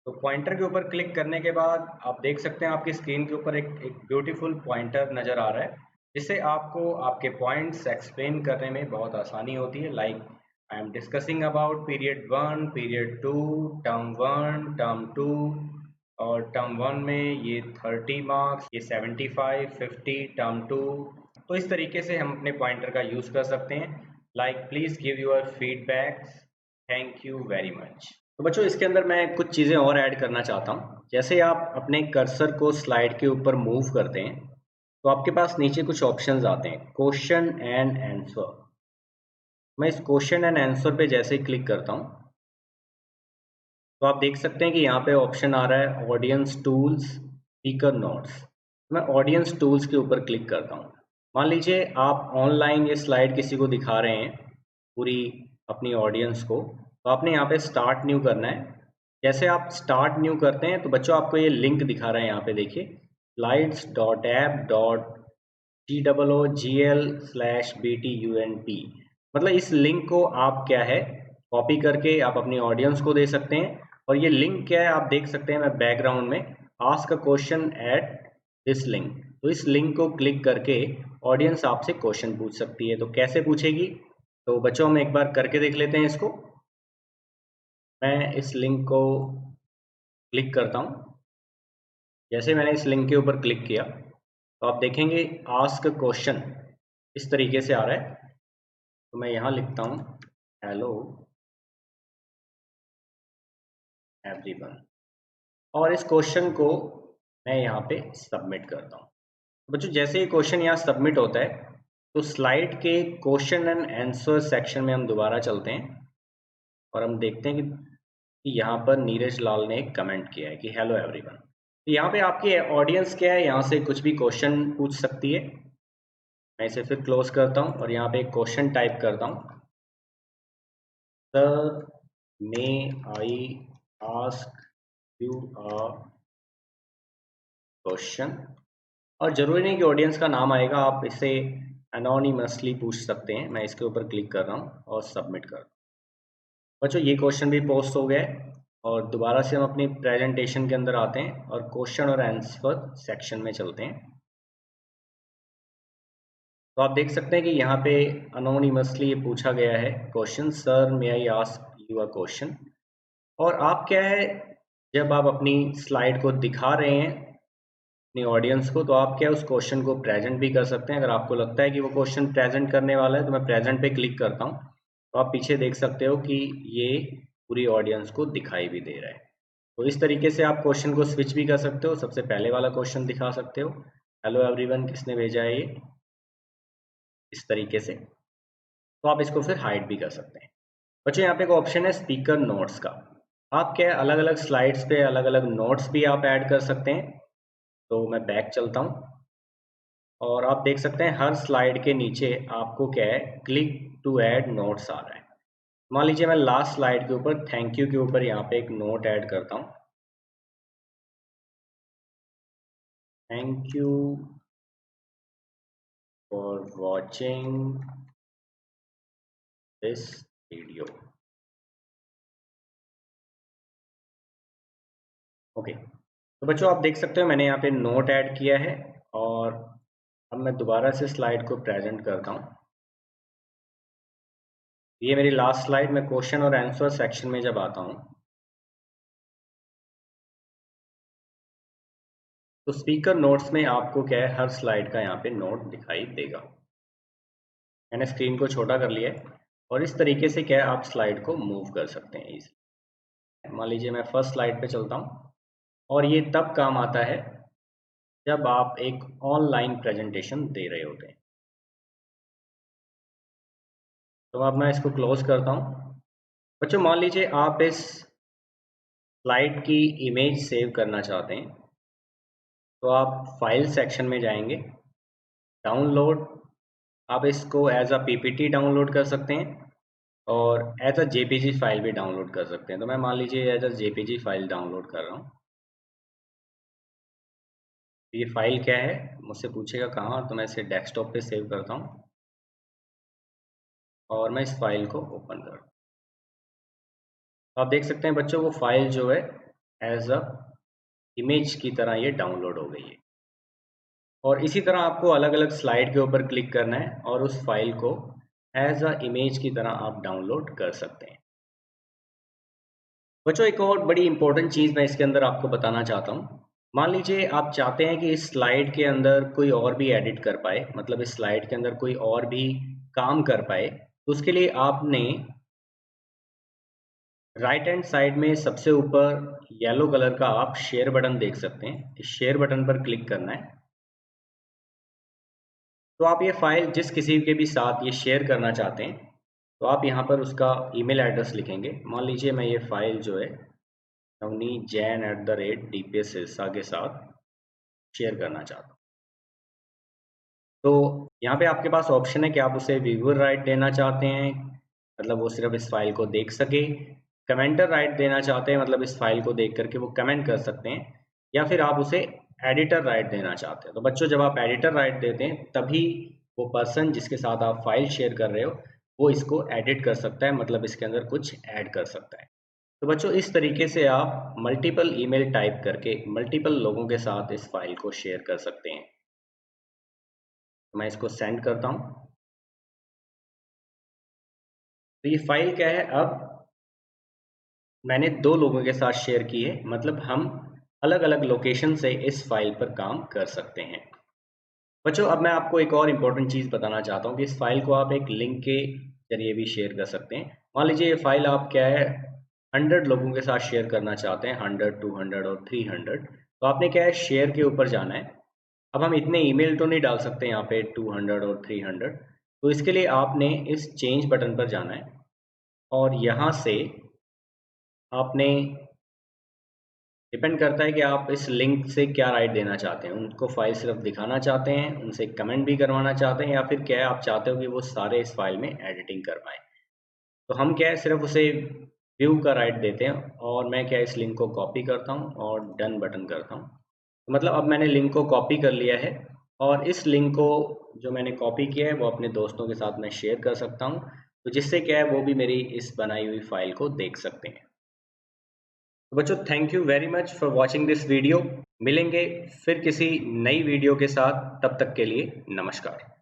तो पॉइंटर के ऊपर क्लिक करने के बाद आप देख सकते हैं आपकी स्क्रीन के ऊपर एक ब्यूटीफुल पॉइंटर नज़र आ रहा है, जिससे आपको आपके पॉइंट्स एक्सप्लेन करने में बहुत आसानी होती है। Like I am discussing about period 1, period 2, term 1, term 2, और टर्म 1 में ये 30 मार्क्स, ये 75, 50, टर्म 2। तो इस तरीके से हम अपने पॉइंटर का यूज़ कर सकते हैं। Like please give your feedback, thank you very much. तो बच्चों, इसके अंदर मैं कुछ चीज़ें और ऐड करना चाहता हूँ। जैसे आप अपने कर्सर को स्लाइड के ऊपर मूव करते हैं तो आपके पास नीचे कुछ ऑप्शंस आते हैं, क्वेश्चन एंड आंसर। मैं इस क्वेश्चन एंड आंसर पे जैसे ही क्लिक करता हूँ तो आप देख सकते हैं कि यहाँ पे ऑप्शन आ रहा है ऑडियंस टूल्स, स्पीकर नोट्स। मैं ऑडियंस टूल्स के ऊपर क्लिक करता हूँ। मान लीजिए आप ऑनलाइन ये स्लाइड किसी को दिखा रहे हैं, पूरी अपनी ऑडियंस को, तो आपने यहाँ पे स्टार्ट न्यू करना है। जैसे आप स्टार्ट न्यू करते हैं तो बच्चों आपको ये लिंक दिखा रहा है यहाँ पे देखिए, slides.app.ggl/btunt। मतलब इस लिंक को आप क्या है कॉपी करके आप अपनी ऑडियंस को दे सकते हैं। और ये लिंक क्या है आप देख सकते हैं, मैं बैकग्राउंड में ask a question at this link, तो इस लिंक को क्लिक करके ऑडियंस आपसे क्वेश्चन पूछ सकती है। तो कैसे पूछेगी, तो बच्चों हम एक बार करके देख लेते हैं इसको। मैं इस लिंक को क्लिक करता हूँ। जैसे मैंने इस लिंक के ऊपर क्लिक किया तो आप देखेंगे आस्क क्वेश्चन इस तरीके से आ रहा है। तो मैं यहाँ लिखता हूँ हेलो एवरीवन, और इस क्वेश्चन को मैं यहाँ पे सबमिट करता हूँ। बच्चों, जैसे ही क्वेश्चन यहाँ सबमिट होता है तो स्लाइड के क्वेश्चन एंड आंसर सेक्शन में हम दोबारा चलते हैं और हम देखते हैं कि यहाँ पर नीरज लाल ने एक कमेंट किया है कि हेलो एवरीवन। तो यहाँ पे आपकी ऑडियंस क्या है, यहाँ से कुछ भी क्वेश्चन पूछ सकती है। मैं इसे फिर क्लोज करता हूँ और यहाँ पे एक क्वेश्चन टाइप करता हूँ, sir may I ask you a question. और जरूरी नहीं कि ऑडियंस का नाम आएगा, आप इसे एनोनिमसली पूछ सकते हैं। मैं इसके ऊपर क्लिक कर रहा हूँ और सबमिट कर रहा हूँ। बच्चों, ये क्वेश्चन भी पोस्ट हो गया है और दोबारा से हम अपनी प्रेजेंटेशन के अंदर आते हैं और क्वेश्चन और आंसर सेक्शन में चलते हैं। तो आप देख सकते हैं कि यहाँ पे अनोनिमसली ये पूछा गया है question, sir may I ask you a question. और आप क्या है, जब आप अपनी स्लाइड को दिखा रहे हैं अपनी ऑडियंस को, तो आप क्या उस क्वेश्चन को प्रेजेंट भी कर सकते हैं। अगर आपको लगता है कि वो क्वेश्चन प्रेजेंट करने वाला है तो मैं प्रेजेंट पे क्लिक करता हूँ, तो आप पीछे देख सकते हो कि ये पूरी ऑडियंस को दिखाई भी दे रहा है। तो इस तरीके से आप क्वेश्चन को स्विच भी कर सकते हो। सबसे पहले वाला क्वेश्चन दिखा सकते हो, हेलो एवरीवन किसने भेजा है ये, इस तरीके से। तो आप इसको फिर हाइड भी कर सकते हैं। बच्चों, यहाँ पे एक ऑप्शन है स्पीकर नोट्स का। आप क्या अलग अलग स्लाइड्स पे अलग अलग नोट्स भी आप ऐड कर सकते हैं। तो मैं बैक चलता हूँ और आप देख सकते हैं हर स्लाइड के नीचे आपको क्या है क्लिक टू ऐड नोट्स आ रहा है। मान लीजिए मैं लास्ट स्लाइड के ऊपर थैंक यू के ऊपर यहाँ पे एक नोट ऐड करता हूँ, thank you for watching this video. Okay, तो बच्चों आप देख सकते हो मैंने यहाँ पे नोट ऐड किया है। और अब मैं दोबारा से स्लाइड को प्रेजेंट करता हूँ। ये मेरी लास्ट स्लाइड, में क्वेश्चन और आंसर सेक्शन में जब आता हूँ तो स्पीकर नोट्स में आपको क्या है हर स्लाइड का यहाँ पे नोट दिखाई देगा। मैंने स्क्रीन को छोटा कर लिया है और इस तरीके से क्या है आप स्लाइड को मूव कर सकते हैं इजीली। मान लीजिए मैं फर्स्ट स्लाइड पे चलता हूँ और ये तब काम आता है जब आप एक ऑनलाइन प्रेजेंटेशन दे रहे होते हैं। तो अब मैं इसको क्लोज करता हूँ। बच्चों मान लीजिए आप इस स्लाइड की इमेज सेव करना चाहते हैं, तो आप फाइल सेक्शन में जाएंगे, डाउनलोड, आप इसको एज अ पीपीटी डाउनलोड कर सकते हैं और एज अ जेपीजी फाइल भी डाउनलोड कर सकते हैं। तो मैं मान लीजिए as a JPEG file download कर रहा हूँ। ये फाइल क्या है मुझसे पूछेगा कहाँ, तो मैं इसे डेस्कटॉप पे सेव करता हूँ और मैं इस फाइल को ओपन करता हूँ। आप देख सकते हैं बच्चों वो फाइल जो है एज अ इमेज की तरह ये डाउनलोड हो गई है। और इसी तरह आपको अलग अलग स्लाइड के ऊपर क्लिक करना है और उस फाइल को एज अ इमेज की तरह आप डाउनलोड कर सकते हैं। बच्चों एक और बड़ी इंपॉर्टेंट चीज़ मैं इसके अंदर आपको बताना चाहता हूँ। मान लीजिए आप चाहते हैं कि इस स्लाइड के अंदर कोई और भी एडिट कर पाए, मतलब इस स्लाइड के अंदर कोई और भी काम कर पाए, तो उसके लिए आपने राइट हैंड साइड में सबसे ऊपर येलो कलर का आप शेयर बटन देख सकते हैं। इस शेयर बटन पर क्लिक करना है। तो आप ये फाइल जिस किसी के भी साथ ये शेयर करना चाहते हैं, तो आप यहाँ पर उसका ईमेल एड्रेस लिखेंगे। मान लीजिए मैं ये फाइल जो है navneet@dps सिरसा के साथ शेयर करना चाहता हूँ। तो यहाँ पे आपके पास ऑप्शन है कि आप उसे व्यूअर राइट देना चाहते हैं, मतलब वो सिर्फ इस फाइल को देख सके। कमेंटर राइट देना चाहते हैं, मतलब इस फाइल को देख करके वो कमेंट कर सकते हैं। या फिर आप उसे एडिटर राइट देना चाहते हैं। तो बच्चों जब आप एडिटर राइट देते हैं तभी वो पर्सन जिसके साथ आप फाइल शेयर कर रहे हो वो इसको एडिट कर सकता है, मतलब इसके अंदर कुछ ऐड कर सकता है। तो बच्चों इस तरीके से आप मल्टीपल ईमेल टाइप करके मल्टीपल लोगों के साथ इस फाइल को शेयर कर सकते हैं। तो मैं इसको सेंड करता हूँ। तो ये फाइल क्या है, अब मैंने 2 लोगों के साथ शेयर की है, मतलब हम अलग-अलग लोकेशन से इस फाइल पर काम कर सकते हैं। बच्चों अब मैं आपको एक और इम्पोर्टेंट चीज़ बताना चाहता हूँ कि इस फाइल को आप एक लिंक के ज़रिए भी शेयर कर सकते हैं। मान लीजिए ये फाइल आप क्या है 100 लोगों के साथ शेयर करना चाहते हैं, 100, 200 और 300। तो आपने क्या है शेयर के ऊपर जाना है। अब हम इतने ईमेल तो नहीं डाल सकते यहाँ पे 200 और 300, तो इसके लिए आपने इस चेंज बटन पर जाना है और यहाँ से आपने डिपेंड करता है कि आप इस लिंक से क्या राइट देना चाहते हैं। उनको फाइल सिर्फ दिखाना चाहते हैं, उनसे कमेंट भी करवाना चाहते हैं, या फिर क्या है आप चाहते हो कि वो सारे इस फाइल में एडिटिंग कर पाएँ। तो हम क्या है सिर्फ उसे व्यू का राइट देते हैं और मैं क्या है इस लिंक को कॉपी करता हूँ और डन बटन करता हूँ। तो मतलब अब मैंने लिंक को कॉपी कर लिया है और इस लिंक को जो मैंने कॉपी किया है वो अपने दोस्तों के साथ मैं शेयर कर सकता हूँ। तो जिससे क्या है वो भी मेरी इस बनाई हुई फाइल को देख सकते हैं। तो बच्चों thank you very much for watching this video. मिलेंगे फिर किसी नई वीडियो के साथ, तब तक के लिए नमस्कार।